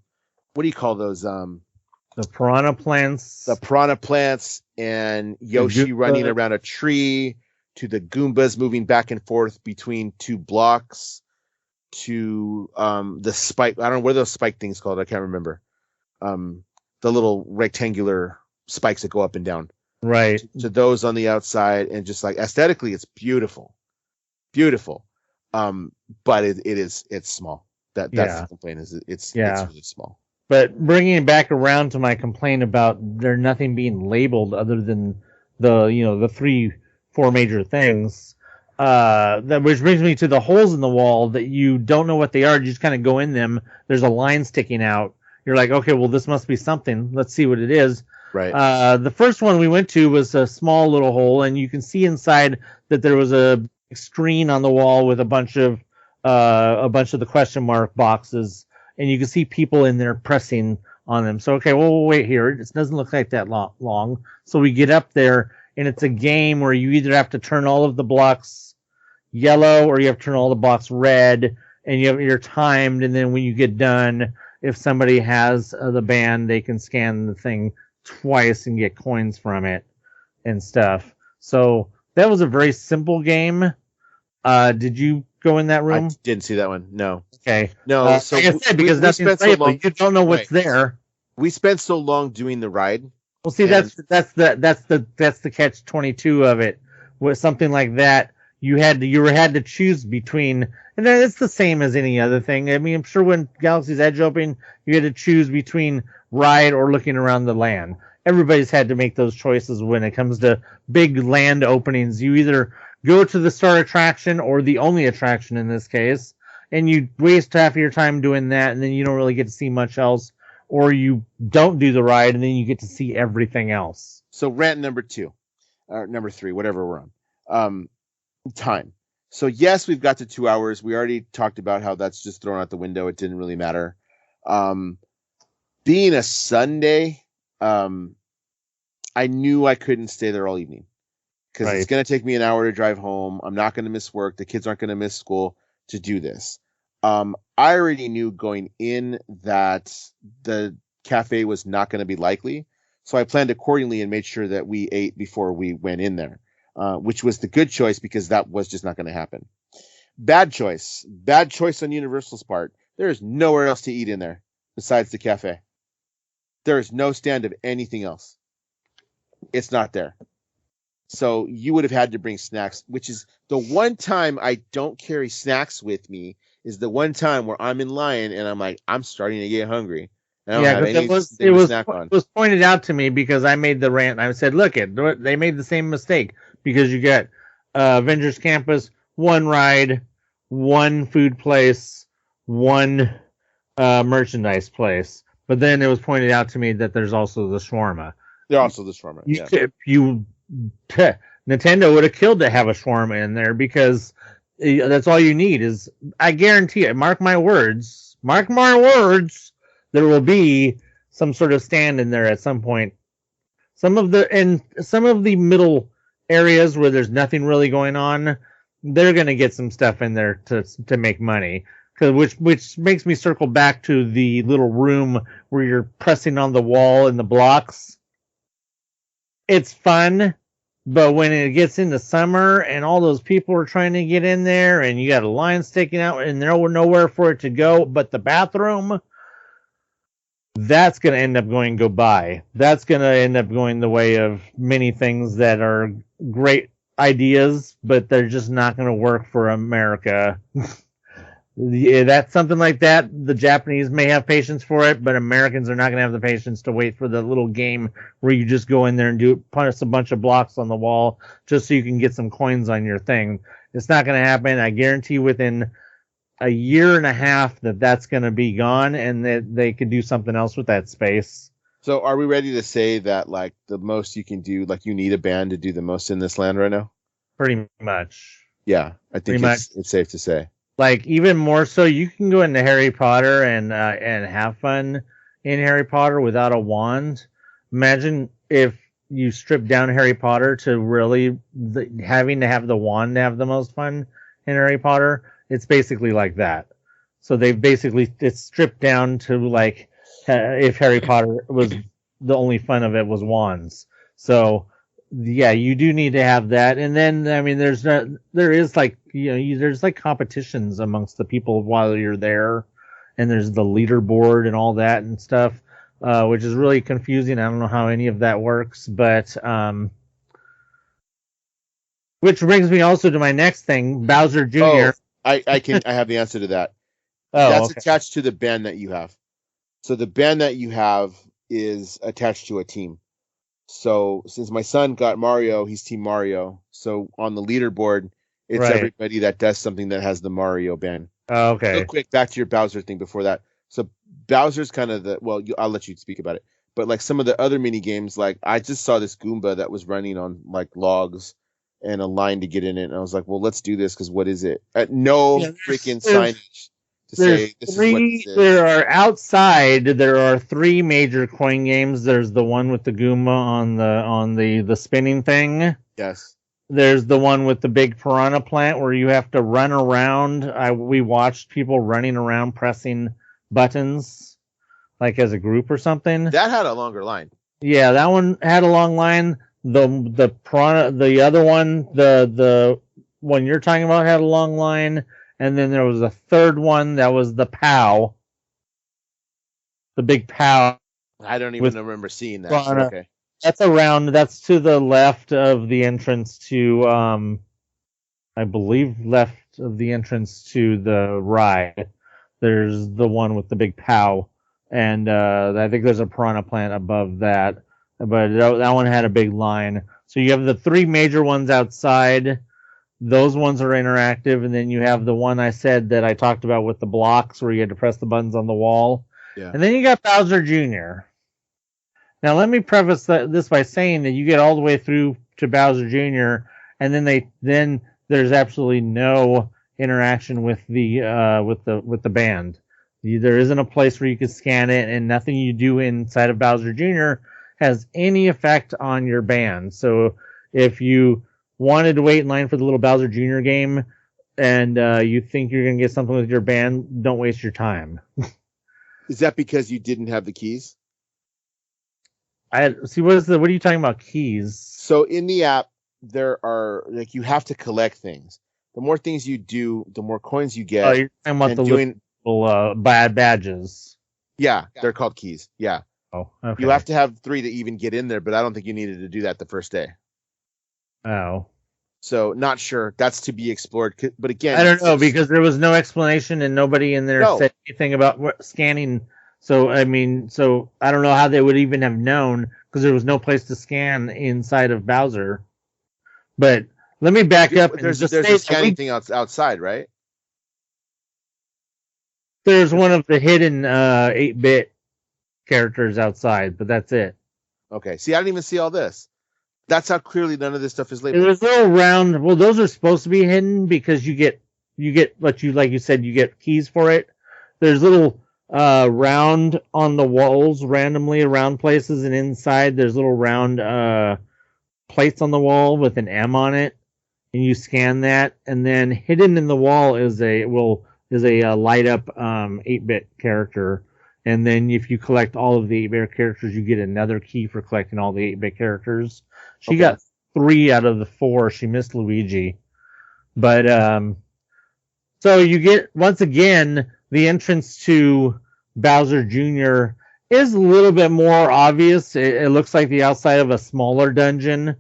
what do you call those? The piranha plants. The piranha plants, and Yoshi running around a tree, to the Goombas moving back and forth between two blocks, to the spike. I don't know what are those spike things called. I can't remember. The little rectangular spikes that go up and down. Right. To those on the outside, and just like aesthetically, it's beautiful. Beautiful. But it's small. That's the complaint, is it's really small. But bringing it back around to my complaint about there nothing being labeled other than the 3-4 major things, which brings me to the holes in the wall that you don't know what they are. You just kind of go in them. There's a line sticking out. You're like, okay, well, this must be something. Let's see what it is. Right. The first one we went to was a small little hole, and you can see inside that there was a screen on the wall with a bunch of the question mark boxes. And you can see people in there pressing on them. So, okay, well, we'll wait here. It doesn't look like that long. So we get up there, and it's a game where you either have to turn all of the blocks yellow, or you have to turn all the blocks red, and you're timed. And then when you get done, if somebody has the band, they can scan the thing twice and get coins from it and stuff. So that was a very simple game. Did you go in that room? I didn't see that one. No. Okay. No. So like I said, because nothing's labeled, you don't know what's there. We spent so long doing the ride. Well, see, that's the catch-22 of it. With something like that, you had to choose between, and then it's the same as any other thing. I mean, I'm sure when Galaxy's Edge opened, you had to choose between ride or looking around the land. Everybody's had to make those choices when it comes to big land openings. You either go to the star attraction, or the only attraction in this case, and you waste half of your time doing that, and then you don't really get to see much else, or you don't do the ride, and then you get to see everything else. So rant number 2, or number 3, whatever we're on. Time. So yes, we've got to 2 hours. We already talked about how that's just thrown out the window. It didn't really matter. Being a Sunday, I knew I couldn't stay there all evening, because it's going to take me an hour to drive home. I'm not going to miss work. The kids aren't going to miss school to do this. I already knew going in that the cafe was not going to be likely. So I planned accordingly and made sure that we ate before we went in there, which was the good choice because that was just not going to happen. Bad choice on Universal's part. There is nowhere else to eat in there besides the cafe. There is no stand of anything else. It's not there. So you would have had to bring snacks, which is the one time I don't carry snacks with me, is the one time where I'm in line and I'm like, I'm starting to get hungry. Yeah, because it was pointed out to me because I made the rant. I said, look, they made the same mistake because you got Avengers Campus, one ride, one food place, one merchandise place. But then it was pointed out to me that there's also the shawarma. There's also the shawarma. Nintendo would have killed to have a shawarma in there because that's all you need is, I guarantee it, mark my words, there will be some sort of stand in there at some point. Some of the middle areas where there's nothing really going on, they're going to get some stuff in there to make money. Which makes me circle back to the little room where you're pressing on the wall in the blocks. It's fun, but when it gets into summer and all those people are trying to get in there and you got a line sticking out and there's nowhere for it to go but the bathroom, that's going to end up going by. That's going to end up going the way of many things that are great ideas, but they're just not going to work for America. Yeah, that's something like that. The Japanese may have patience for it, but Americans are not going to have the patience to wait for the little game where you just go in there and punch a bunch of blocks on the wall just so you can get some coins on your thing. It's not going to happen. I guarantee within a year and a half that's going to be gone and that they could do something else with that space. So are we ready to say that like the most you can do, like you need a band to do the most in this land right now? Pretty much. Yeah, I think it's safe to say. Like, even more so, you can go into Harry Potter and have fun in Harry Potter without a wand. Imagine if you strip down Harry Potter to really having to have the wand to have the most fun in Harry Potter. It's basically like that. So it's stripped down to like if Harry Potter was the only fun of it was wands. So yeah, you do need to have that. And then, I mean, there's like competitions amongst the people while you're there. And there's the leaderboard and all that and stuff, which is really confusing. I don't know how any of that works, but, which brings me also to my next thing, Bowser Jr. Oh, I have the answer to that. That's attached to the band that you have. So the band that you have is attached to a team. So since my son got Mario, he's Team Mario. So on the leaderboard, it's everybody that does something that has the Mario band. Oh, okay. Real quick, back to your Bowser thing before that. So Bowser's kind of I'll let you speak about it. But like some of the other mini games, like I just saw this Goomba that was running on like logs and a line to get in it. And I was like, well, let's do this because what is it? Freaking signage. There are 3 major coin games. There's the one with the Goomba on the spinning thing. Yes. There's the one with the big piranha plant where you have to run around. We watched people running around pressing buttons, like as a group or something. That had a longer line. Yeah, that one had a long line. The piranha, the other one, the one you're talking about had a long line. And then there was a third one that was the POW. The big POW. I don't even remember seeing that. Okay. That's to the left of the entrance to, I believe left of the entrance to the ride. There's the one with the big POW. And I think there's a piranha plant above that. But that one had a big line. So you have the 3 major ones outside. Those ones are interactive, and then you have the one I said that I talked about with the blocks where you had to press the buttons on the wall. Yeah. And then you got Bowser Jr. Now let me preface this by saying that you get all the way through to Bowser Jr. and then there's absolutely no interaction with the band. There isn't a place where you can scan it, and nothing you do inside of Bowser Jr. has any effect on your band. So if you wanted to wait in line for the little Bowser Jr. game, and you think you're going to get something with your band, don't waste your time. Is that because you didn't have the keys? I see. What are you talking about? Keys? So in the app, there are you have to collect things. The more things you do, the more coins you get. Oh, you're talking about the little bad badges. Yeah, they're called keys. Yeah. Oh, okay. You have to have 3 to even get in there, but I don't think you needed to do that the first day. Oh. So not sure. That's to be explored. But again, I don't know, because there was no explanation and nobody in there said anything about scanning. So I don't know how they would even have known, because there was no place to scan inside of Bowser. But let me back up. There's a scanning thing outside, right? There's one of the hidden 8-bit characters outside, but that's it. Okay. See, I didn't even see all this. That's how clearly none of this stuff is labeled. There's little round. Well, those are supposed to be hidden because you get like you said, you get keys for it. There's little round on the walls randomly around places, and inside there's little round plates on the wall with an M on it, and you scan that, and then hidden in the wall is a light up 8-bit character. And then if you collect all of the 8-bit characters, you get another key for collecting all the 8-bit characters. She got 3 out of the 4. She missed Luigi. But so you get, once again, the entrance to Bowser Jr. is a little bit more obvious. It looks like the outside of a smaller dungeon,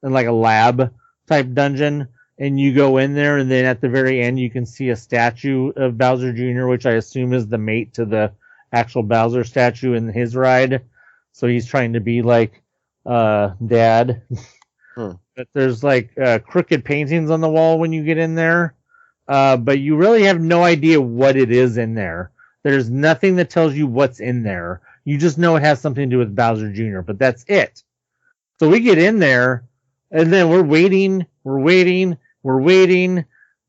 and like a lab type dungeon. And you go in there, and then at the very end, you can see a statue of Bowser Jr., which I assume is the mate to the actual Bowser statue in his ride. So he's trying to be like Dad. But there's like crooked paintings on the wall when you get in there. But you really have no idea what it is in there. There's nothing that tells you what's in there. You just know it has something to do with Bowser Jr., but that's it. So we get in there, and then we're waiting. The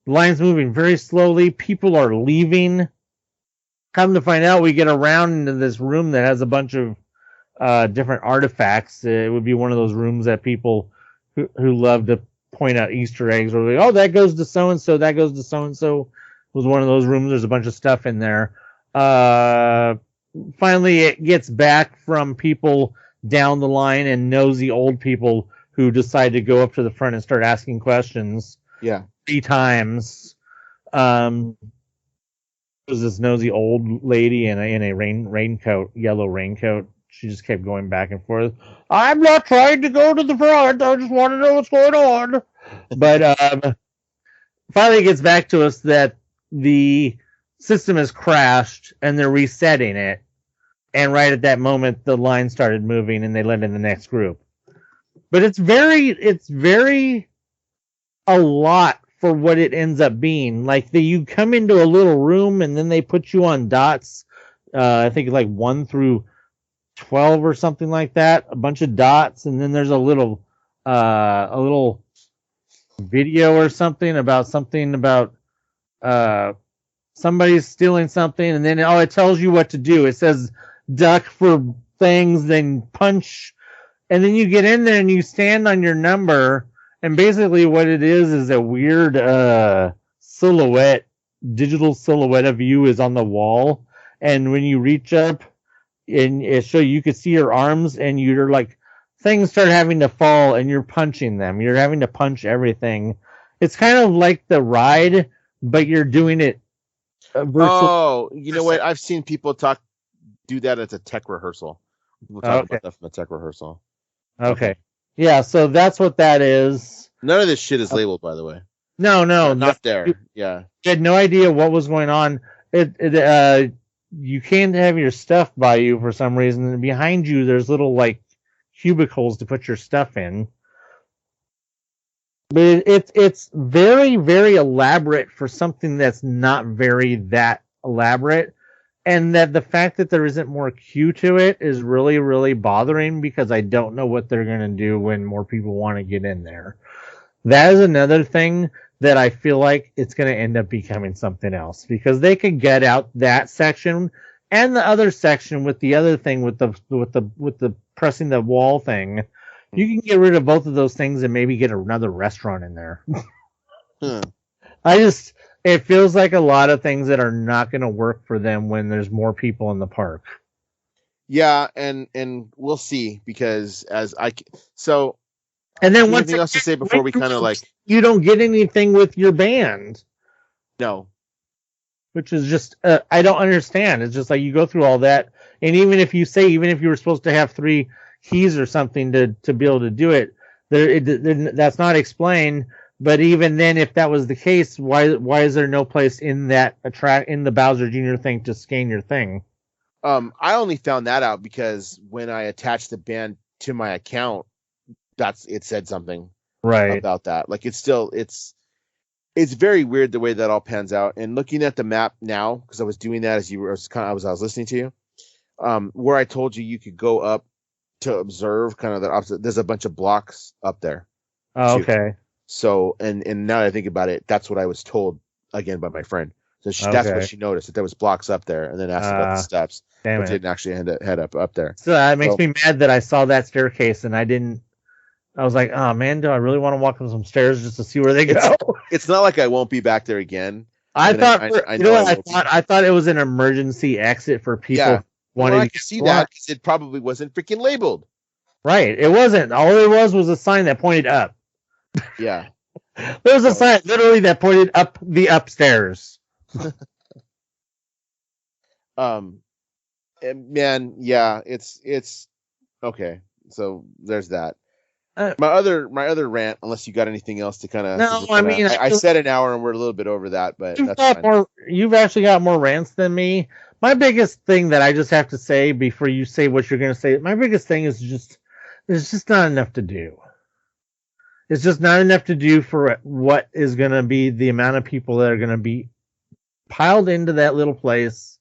line's moving very slowly. People are leaving. Come to find out, we get around into this room that has a bunch of different artifacts. It would be one of those rooms that people who love to point out Easter eggs, or like, oh, that goes to so-and-so, that goes to so-and-so. It was one of those rooms. There's a bunch of stuff in there. Finally, it gets back from people down the line and nosy old people who decide to go up to the front and start asking questions. Yeah. 3 times. Was this nosy old lady in a raincoat, yellow raincoat. She just kept going back and forth. I'm not trying to go to the front. I just want to know what's going on. But finally it gets back to us that the system has crashed and they're resetting it. And right at that moment, the line started moving and they let in the next group. But it's very a lot for what it ends up being. Like you come into a little room and then they put you on dots. I think like 1 through 12 or something like that. A bunch of dots, and then there's a little video or something about somebody's stealing something, and then it tells you what to do. It says duck for things, then punch, and then you get in there and you stand on your number. And basically what it is a weird digital silhouette of you is on the wall. And when you reach up and you could see your arms, and you're like, things start having to fall and you're punching them. You're having to punch everything. It's kind of like the ride, but you're doing it virtually. Oh, you know what? I've seen people do that at a tech rehearsal. We'll talk about that from a tech rehearsal. Okay. Yeah, so that's what that is. None of this shit is labeled, by the way. No, not there. Yeah, you had no idea what was going on. You can't have your stuff by you for some reason. And behind you, there's little like cubicles to put your stuff in. But it's very, very elaborate for something that's not very that elaborate. And that the fact that there isn't more queue to it is really, really bothering, because I don't know what they're going to do when more people want to get in there. That is another thing that I feel like it's going to end up becoming something else, because they could get out that section and the other section with the other thing with the pressing the wall thing. You can get rid of both of those things and maybe get another restaurant in there. It feels like a lot of things that are not going to work for them when there's more people in the park. Yeah, and we'll see, because and then anything else to say before we kind of like, you don't get anything with your band. No. Which is just I don't understand. It's just like you go through all that, and even if you were supposed to have 3 keys or something to be able to do it, that's not explained. But even then, if that was the case, why is there no place in the Bowser Jr. thing to scan your thing? I only found that out because when I attached the band to my account, it said something about that. Like it's very weird the way that all pans out. And looking at the map now, because I was doing that as I was listening to you, where I told you could go up to observe kind of the opposite. There's a bunch of blocks up there. Oh, okay. So, and now that I think about it, that's what I was told again by my friend. So that's what she noticed, that there was blocks up there, and then asked about the steps, but didn't actually head up there. So that makes me mad that I saw that staircase and I didn't. I was like, oh man, do I really want to walk up some stairs just to see where they go? It's not like I won't be back there again. I thought it was an emergency exit for people wanting to see that, because it probably wasn't freaking labeled. Right, it wasn't. All it was a sign that pointed up. Yeah, there was a sign literally that pointed up the upstairs. Man, yeah, it's okay. So there's that. My other rant, unless you got anything else to kind of. No, I mean, I said an hour and we're a little bit over that, but that's fine. You've actually got more rants than me. My biggest thing that I just have to say before you say what you're going to say, my biggest thing is there's just not enough to do. It's just not enough to do for what is going to be the amount of people that are going to be piled into that little place.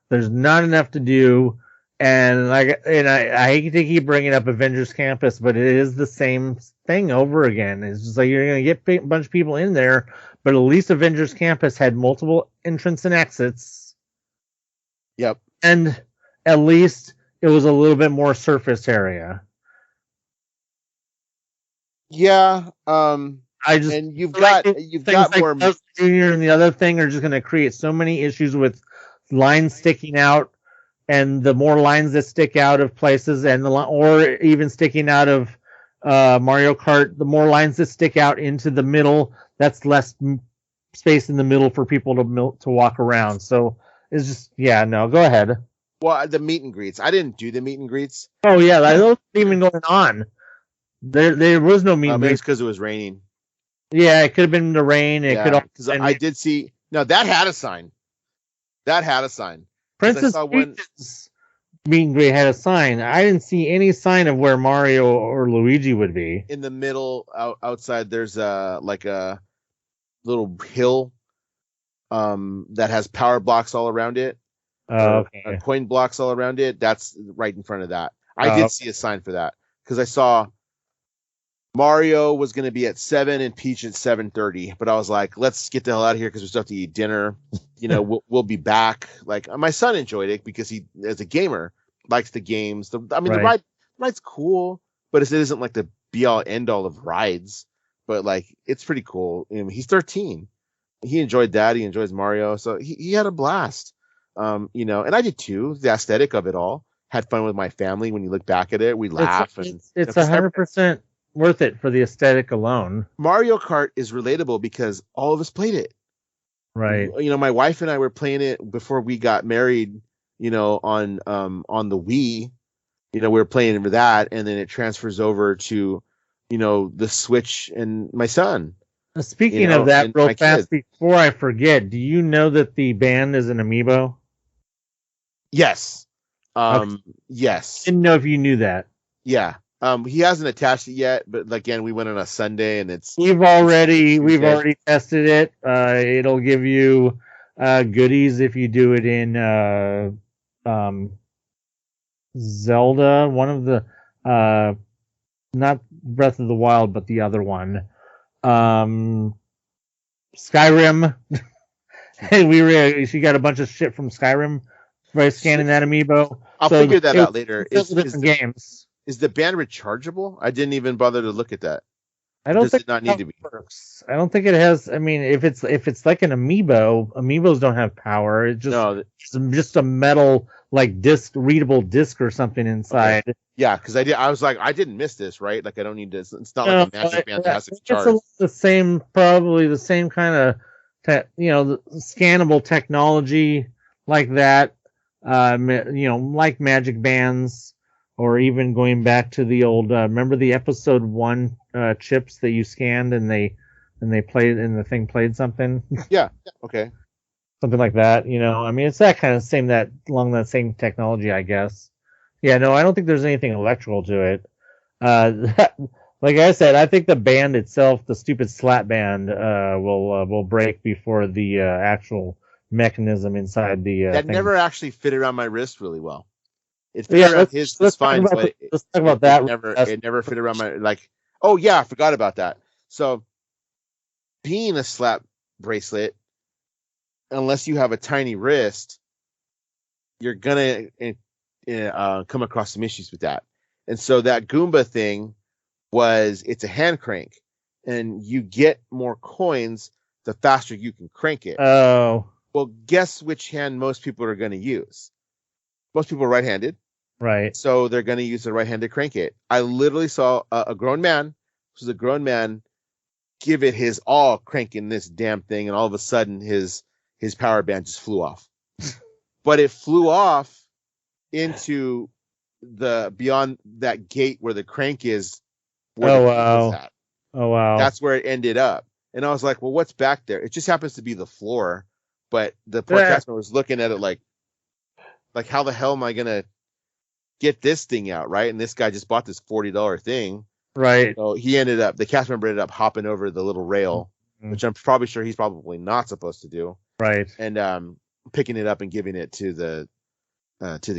There's not enough to do. And I hate to keep bringing up Avengers Campus, but it is the same thing over again. It's just like you're going to get a bunch of people in there, but at least Avengers Campus had multiple entrance and exits. Yep. And at least it was a little bit more surface area. Yeah. You've got like more. Junior and the other thing are just going to create so many issues with lines sticking out. And the more lines that stick out of places, or even sticking out of Mario Kart, the more lines that stick out into the middle, that's less space in the middle for people to walk around. So it's just, go ahead. Well, the meet and greets. I didn't do the meet and greets. Oh yeah, that wasn't even going on. There was no meet and greets because it was raining. Yeah, it could have been the rain. It could have. Because I did see. No, that had a sign. Princess Peach's meet and greet had a sign. I didn't see any sign of where Mario or Luigi would be. In the middle, outside, there's a little hill that has power blocks all around it. Okay. Coin blocks all around it. That's right in front of that. I did see a sign for that, because I saw Mario was going to be at 7 and Peach at 7:30, but I was like, let's get the hell out of here because we still have to eat dinner. We'll be back. Like, my son enjoyed it because he, as a gamer, likes the games. The ride's cool, but it isn't like the be all end all of rides. But like, it's pretty cool. He's 13. He enjoyed that. He enjoys Mario, so he had a blast. And I did too. The aesthetic of it all. Had fun with my family. When you look back at it, we laugh. It's 100% worth it for the aesthetic alone. Mario Kart is relatable because all of us played it. Right. My wife and I were playing it before we got married, on the Wii. We were playing for that, and then it transfers over to, the Switch and my son. Speaking of that, real fast, before I forget, do you know that the band is an amiibo? Yes. Yes. Didn't know if you knew that. Yeah. He hasn't attached it yet, but again, we went on a Sunday, and we've already tested it. It'll give you goodies if you do it in Zelda, one of the not Breath of the Wild, but the other one, Skyrim. She got a bunch of scanning that amiibo. I'll figure that out later. It's different games. Is the band rechargeable? I didn't even bother to look at that. I don't Does think it not need to be? works. I don't think it has. I mean, if it's like an amiibos don't have power. It's just a metal like disc, readable disc or something inside. Okay. Yeah, because I was like, I didn't miss this, right? Like I don't need this. It's not like a Magic Band that has to charge. It's the same, probably the same kind of, the scannable technology like that. Like Magic Bands. Or even going back to the old, remember the episode 1 chips that you scanned and they played and the thing played something? Yeah. Okay. Something like that, I mean, it's that kind of along that same technology, I guess. Yeah, no, I don't think there's anything electrical to it. Like I said, I think the band itself, the stupid slap band, will break before the actual mechanism inside the that thing. never actually fit around my wrist really well. It fit around his spine, but let's talk about that. It never fit around my, like, oh yeah, I forgot about that. So being a slap bracelet, unless you have a tiny wrist, you're gonna come across some issues with that. And so that Goomba thing it's a hand crank, and you get more coins the faster you can crank it. Oh. Well, guess which hand most people are going to use? Most people are right-handed. Right. So they're going to use the right hand to crank it. I literally saw a grown man, give it his all cranking this damn thing, and all of a sudden his power band just flew off. But it flew off into the beyond that gate where the crank is. Oh wow. That's where it ended up. And I was like, well, what's back there? It just happens to be the floor. But the poor customer was looking at it like how the hell am I gonna get this thing out, right? And this guy just bought this $40 thing, right? So the cast member ended up hopping over the little rail, which I'm probably sure he's probably not supposed to do, right? And picking it up and giving it to the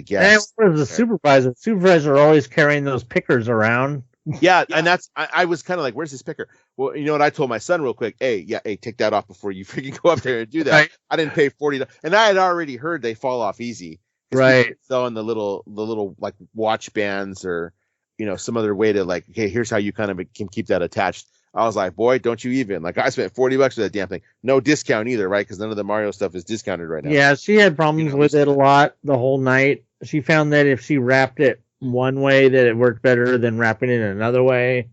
guest. And the supervisor. Supervisors are always carrying those pickers around. Yeah, and that's I was kind of like, where's this picker? Well, you know what I told my son real quick? Hey, take that off before you freaking go up there and do that. Right. I didn't pay $40, and I had already heard they fall off easy. Right. Selling the little like watch bands or some other way to like, okay, here's how you kind of can keep that attached. I was like, boy, don't you even, like, I spent $40 for that damn thing. No discount either, right? Because none of the Mario stuff is discounted right now. Yeah, she had problems with it a lot the whole night. She found that if she wrapped it one way, that it worked better than wrapping it another way.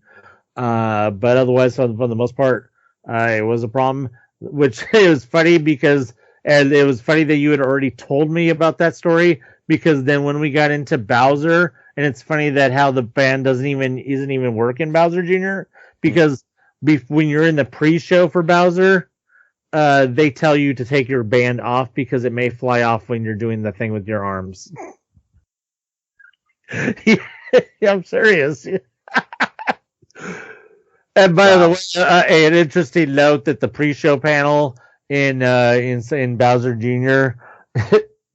But otherwise, for the most part, it was a problem. Which it was funny because, and it was funny that you had already told me about that story, because then when we got into Bowser, and it's funny that how the band isn't even working Bowser Jr. because when you're in the pre-show for Bowser, they tell you to take your band off because it may fly off when you're doing the thing with your arms. Yeah, I'm serious. And by the way, an interesting note that the pre-show panel in Bowser Jr.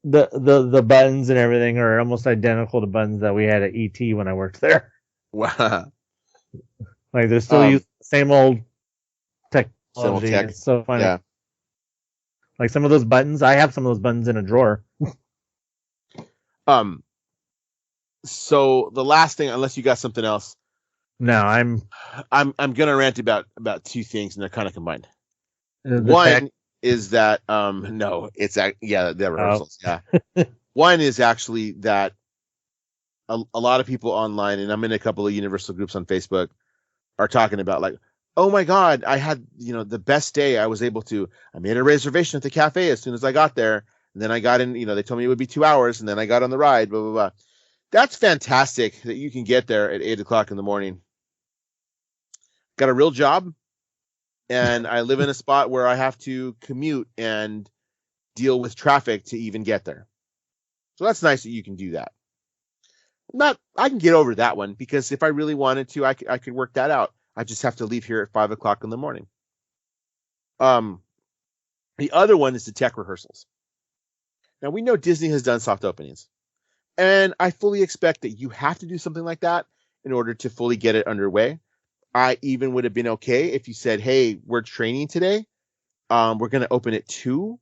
the buttons and everything are almost identical to buttons that we had at ET when I worked there. Wow. Like they're still using the same old technology. It's so funny. Yeah. Like some of those buttons, I have some of those buttons in a drawer. So the last thing, unless you got something else. No, I'm gonna rant about two things, and they're kind of combined. One is that the rehearsals. Oh. Yeah. One is actually that a lot of people online, and I'm in a couple of Universal groups on Facebook, are talking about like, oh my God, I had the best day. I made a reservation at the cafe as soon as I got there, and then I got in. They told me it would be 2 hours, and then I got on the ride. Blah blah blah. That's fantastic that you can get there at 8:00 in the morning. Got a real job, and I live in a spot where I have to commute and deal with traffic to even get there. So that's nice that you can do that. I can get over that one, because if I really wanted to, I could work that out. I just have to leave here at 5:00 in the morning. The other one is the tech rehearsals. Now we know Disney has done soft openings, and I fully expect that you have to do something like that in order to fully get it underway. I even would have been okay if you said, hey, we're training today. We're going to open at 2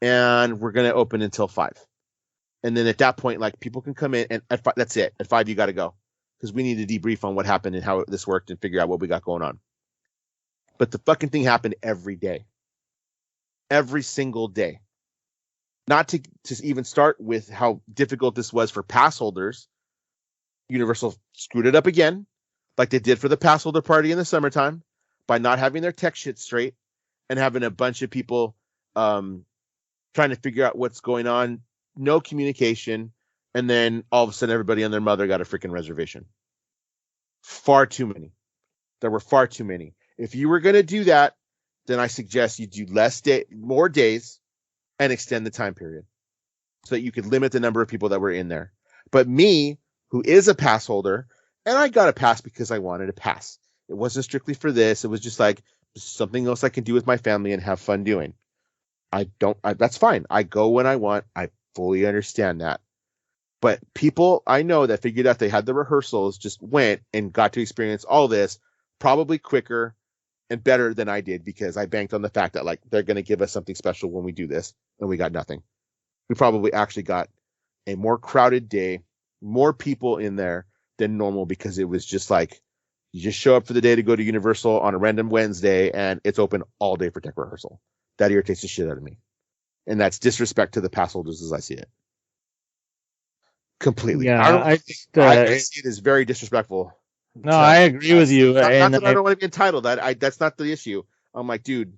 and we're going to open until 5. And then at that point, like, people can come in and at 5, that's it. At 5, you got to go. because we need to debrief on what happened and how this worked and figure out what we got going on. But the fucking thing happened every day. Every single day. Not to even start with how difficult this was for pass holders. Universal screwed it up again, like they did for the pass holder party in the summertime, by not having their tech shit straight and having a bunch of people trying to figure out what's going on, no communication, and then all of a sudden everybody and their mother got a freaking reservation. Far too many. There were far too many. If you were going to do that, then I suggest you do more days and extend the time period so that you could limit the number of people that were in there. But me, who is a pass holder, and I got a pass because I wanted a pass. It wasn't strictly for this. It was just like something else I can do with my family and have fun doing. That's fine. I go when I want. I fully understand that. But people I know that figured out they had the rehearsals just went and got to experience all this probably quicker and better than I did, because I banked on the fact that like they're going to give us something special when we do this, and we got nothing. We probably actually got a more crowded day, more people in there than normal, because it was just like you just show up for the day to go to Universal on a random Wednesday and it's open all day for tech rehearsal. That irritates the shit out of me. And that's disrespect to the pass holders as I see it. Completely. Yeah, I see it as very disrespectful. No, I agree with you. Not that I don't want to be entitled. That's not the issue. I'm like, dude,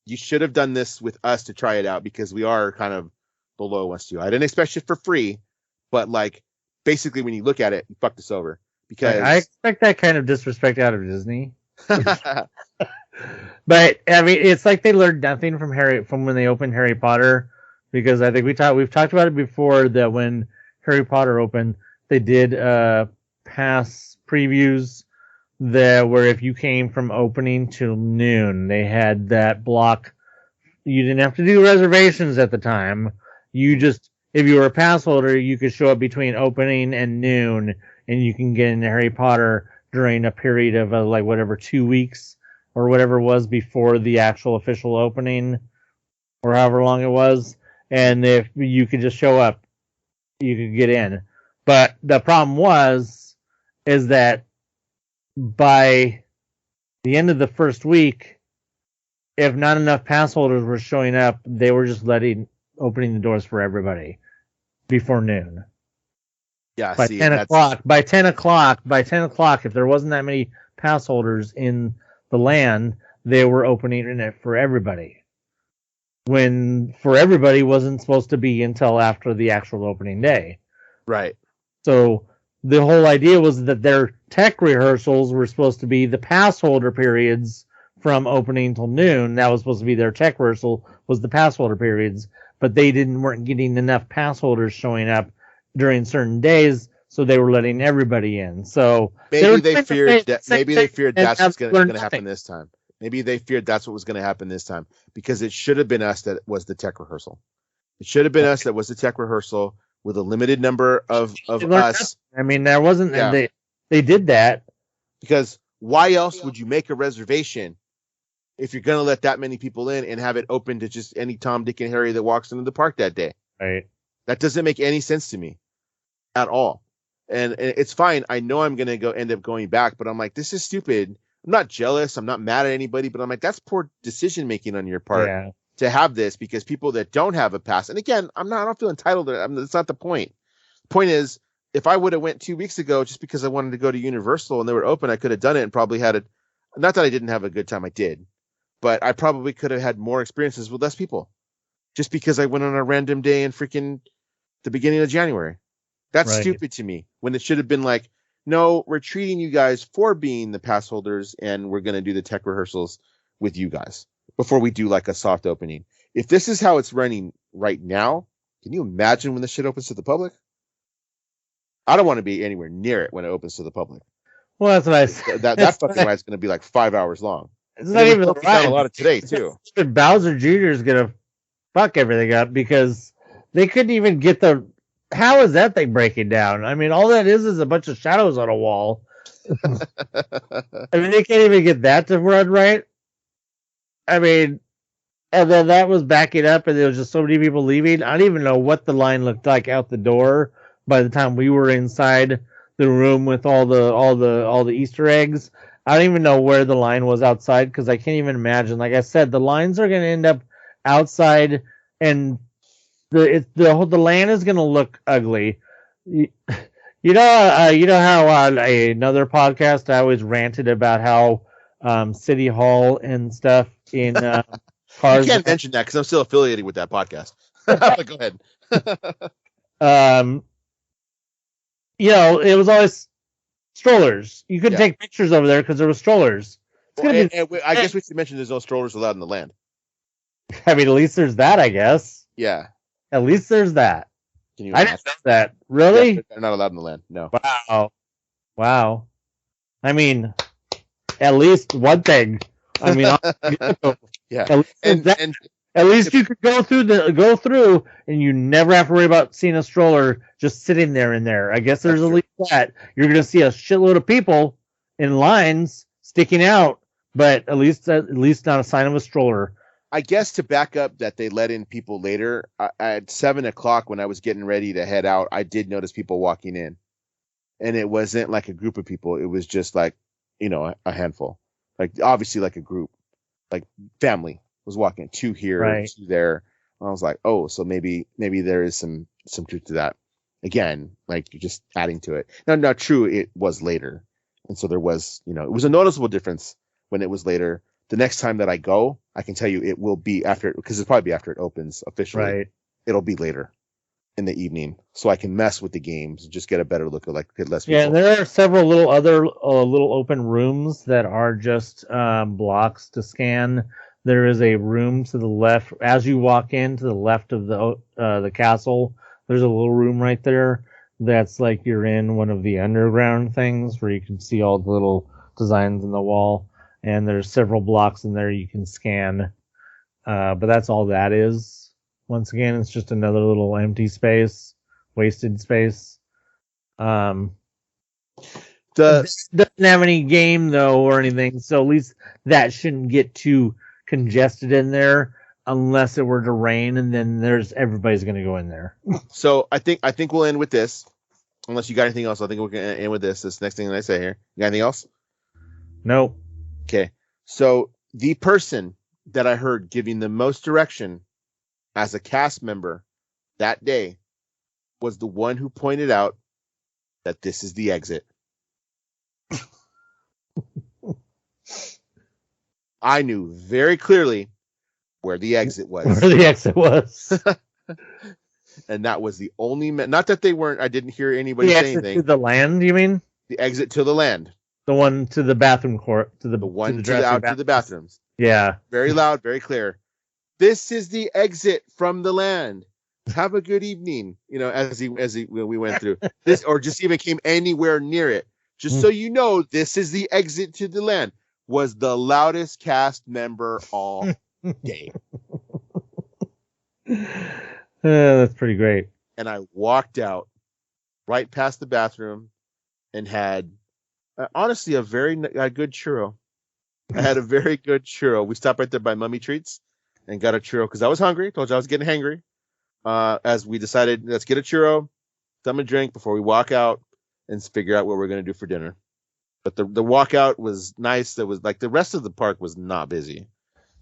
you should have done this with us to try it out, because we are kind of below us too. I didn't expect shit for free, but like basically when you look at it, you fucked us over. Because I expect that kind of disrespect out of Disney. But I mean, it's like they learned nothing from when they opened Harry Potter, because I think we've talked about it before, that when Harry Potter opened, they did pass previews where if you came from opening till noon, they had that block. You didn't have to do reservations at the time. You just, if you were a pass holder, you could show up between opening and noon, and you can get into Harry Potter during a period of like whatever 2 weeks or whatever it was before the actual official opening, or however long it was. And if you could just show up, you could get in. But the problem is that by the end of the first week, if not enough pass holders were showing up, they were just opening the doors for everybody before noon. Yeah, by 10 o'clock, if there wasn't that many pass holders in the land, they were opening it for everybody. When for everybody wasn't supposed to be until after the actual opening day. Right. So the whole idea was that their tech rehearsals were supposed to be the pass holder periods from opening till noon. That was supposed to be their tech rehearsal, was the pass holder periods, but they weren't getting enough pass holders showing up during certain days, so they were letting everybody in. So maybe they feared that's what's going to happen this time. Maybe they feared that's what was going to happen this time, because it should have been us that was the tech rehearsal. It should have been us that was the tech rehearsal with a limited number of us. I mean, there wasn't. Yeah. They did that because why else would you make a reservation if you're going to let that many people in and have it open to just any Tom, Dick, and Harry that walks into the park that day? Right. That doesn't make any sense to me at all. And it's fine. I know I'm going to end up going back, but I'm like, this is stupid. I'm not jealous. I'm not mad at anybody, but I'm like, that's poor decision making on your part to have this, because people that don't have a pass, and again, I don't feel entitled to it. That's not the point. The point is, if I would have went 2 weeks ago just because I wanted to go to Universal and they were open, I could have done it and probably had it. Not that I didn't have a good time, I did, but I probably could have had more experiences with less people just because I went on a random day in freaking the beginning of January. That's stupid to me, when it should have been like, no, we're treating you guys for being the pass holders, and we're going to do the tech rehearsals with you guys before we do like a soft opening. If this is how it's running right now, can you imagine when the shit opens to the public? I don't want to be anywhere near it when it opens to the public. Well, that's what I said. That fucking ride's going to be like 5 hours long. It's not even a lot of today too. Bowser Jr. is going to fuck everything up, because they couldn't even get the. How is that thing breaking down? I mean, all that is a bunch of shadows on a wall. I mean, they can't even get that to run right. I mean, and then that was backing up, and there was just so many people leaving. I don't even know what the line looked like out the door by the time we were inside the room with all the Easter eggs. I don't even know where the line was outside because I can't even imagine. Like I said, the lines are going to end up outside, and the land is going to look ugly. You know how on another podcast I always ranted about how City Hall and stuff in You cars. can't mention that because I'm still affiliated with that podcast. Go ahead. It was always strollers. You couldn't take pictures over there because there were strollers. I guess we should mention there's no strollers allowed in the land. I mean, at least there's that, I guess. Yeah. At least there's that. Can you I didn't know that. Really? Yeah, they're not allowed in the land. No. Wow. I mean, at least one thing. I mean, yeah. At least you could go through, and you never have to worry about seeing a stroller just sitting there in there. I guess there's at least that. You're going to see a shitload of people in lines sticking out, but at least not a sign of a stroller. I guess to back up that they let in people later, at 7:00 when I was getting ready to head out, I did notice people walking in, and it wasn't like a group of people. It was just like, a handful, like obviously like a group, like family was walking, two here, right, two there. And I was like, oh, so maybe there is some truth to that. Again, like you're just adding to it. Now, true, it was later, and so there was, it was a noticeable difference when it was later. The next time that I go, I can tell you it will be after, because it'll probably be after it opens officially. Right. It'll be later in the evening, so I can mess with the games and just get a better look at less people. Yeah, there are several little other little open rooms that are just blocks to scan. There is a room to the left as you walk in, to the left of the castle. There's a little room right there that's like you're in one of the underground things where you can see all the little designs in the wall. And there's several blocks in there you can scan. But that's all that is. Once again, it's just another little empty space, wasted space. Doesn't have any game, though, or anything. So at least that shouldn't get too congested in there unless it were to rain, and then everybody's going to go in there. So I think we'll end with this. Unless you got anything else, I think we're going to end with this next thing that I say here. You got anything else? Nope. Okay, so the person that I heard giving the most direction as a cast member that day was the one who pointed out that this is the exit. I knew very clearly where the exit was. And that was the only... Not that they weren't... I didn't hear anybody say anything. To the land, you mean? The exit to the land. The one to the bathroom court, to the the bathrooms. Yeah, very loud, very clear. This is the exit from the land. Have a good evening. As we went through this, or just even came anywhere near it. Just so you know, this is the exit to the land. Was the loudest cast member all day. That's pretty great. And I walked out right past the bathroom and had. Honestly, a very good churro. I had a very good churro. We stopped right there by Mummy Treats and got a churro because I was hungry. Told you I was getting hangry. As we decided, let's get a churro, something to drink before we walk out and figure out what we're going to do for dinner. But the walkout was nice. That was like the rest of the park was not busy.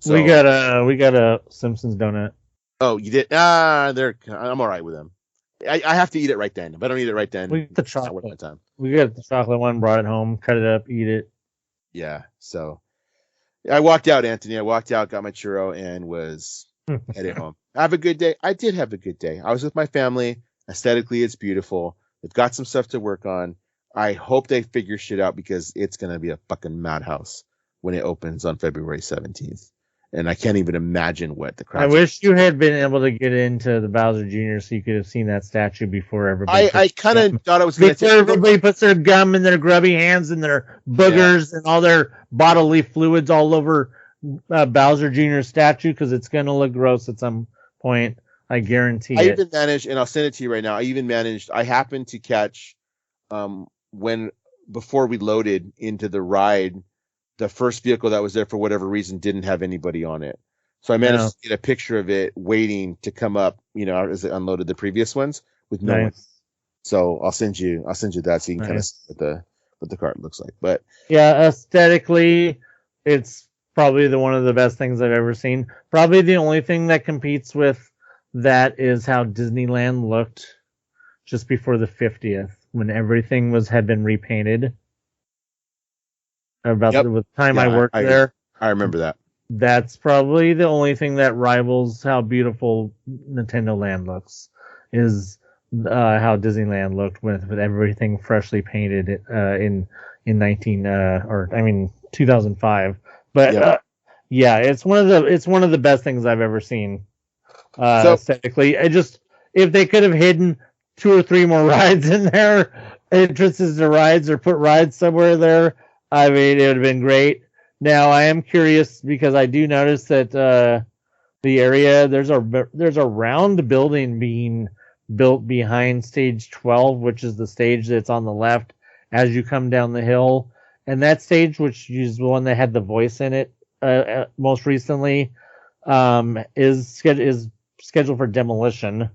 So, we got a Simpsons donut. Oh, you did? I'm all right with them. I have to eat it right then. If I don't eat it right then, we got the chocolate. It's not worth my time. We got the chocolate one, brought it home, cut it up, eat it. Yeah. So I walked out, Anthony. I walked out, got my churro, and was headed home. Have a good day. I did have a good day. I was with my family. Aesthetically, it's beautiful. They've got some stuff to work on. I hope they figure shit out because it's going to be a fucking madhouse when it opens on February 17th. And I can't even imagine what the crowd. I wish you had been able to get into the Bowser Jr. so you could have seen that statue before everybody. I kind of thought it was going to. Everybody puts their gum in their grubby hands and their boogers and all their bodily fluids all over Bowser Jr.'s statue because it's going to look gross at some point. I guarantee it. I even managed, and I'll send it to you right now. I happened to catch before we loaded into the ride. The first vehicle that was there for whatever reason didn't have anybody on it. So I managed to get a picture of it waiting to come up, as it unloaded the previous ones with no one. So I'll send you that so you can kind of see what the cart looks like. But yeah, aesthetically, it's probably one of the best things I've ever seen. Probably the only thing that competes with that is how Disneyland looked just before the 50th, when everything had been repainted. About the time I worked there. I remember that. That's probably the only thing that rivals how beautiful Nintendo Land looks, is how Disneyland looked with everything freshly painted in 2005. But yeah, it's one of the best things I've ever seen aesthetically. If they could have hidden 2 or 3 more rides in there, entrances to rides, or put rides somewhere there, I mean, it would have been great. Now, I am curious because I do notice that the area, there's a round building being built behind stage 12, which is the stage that's on the left as you come down the hill. And that stage, which is the one that had the voice in it most recently, is scheduled for demolition.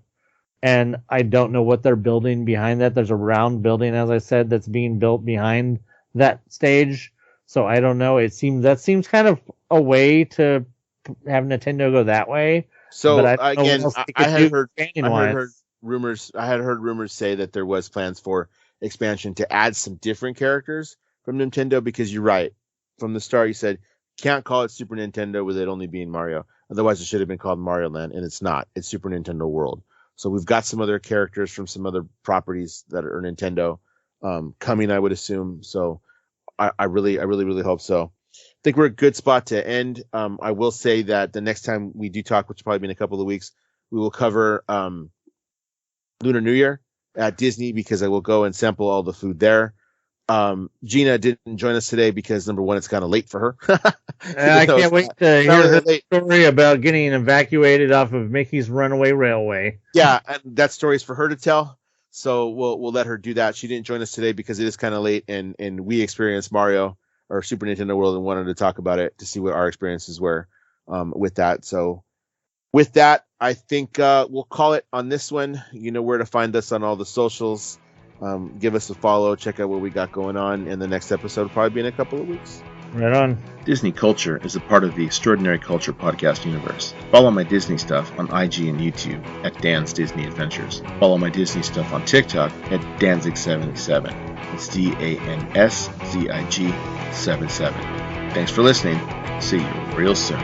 And I don't know what they're building behind that. There's a round building, as I said, that's being built behind that stage. So I don't know. That seems kind of a way to have Nintendo go that way. So again, I had heard rumors say that there was plans for expansion to add some different characters from Nintendo, because you're right. From the start, you said can't call it Super Nintendo with it only being Mario. Otherwise, it should have been called Mario Land, and it's not. It's Super Nintendo World. So we've got some other characters from some other properties that are Nintendo coming, I would assume. So I really hope so. I think we're a good spot to end. I will say that the next time we do talk, which will probably be in a couple of weeks, we will cover Lunar New Year at Disney, because I will go and sample all the food there. Gina didn't join us today because, number one, it's kind of late for her. I can't wait to hear her story about getting evacuated off of Mickey's Runaway Railway. Yeah, and that story is for her to tell. So we'll let her do that. She didn't join us today because it is kind of late, and we experienced Mario or Super Nintendo World and wanted to talk about it to see what our experiences were with that. So with that, I think we'll call it on this one. You know where to find us on all the socials. Give us a follow. Check out what we got going on. And the next episode will probably be in a couple of weeks. Right on. Disney Culture is a part of the Extraordinary Culture podcast universe. Follow my Disney stuff on IG and YouTube at Dan's Disney Adventures. Follow my Disney stuff on TikTok at Danzig77. It's DANSZIG77. Thanks for listening. See you real soon.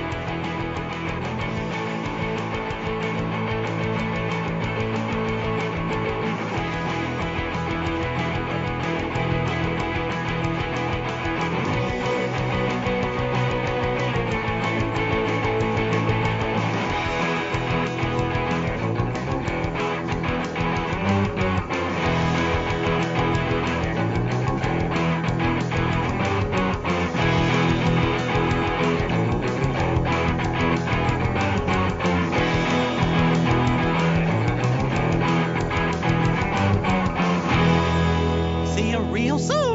See you real soon.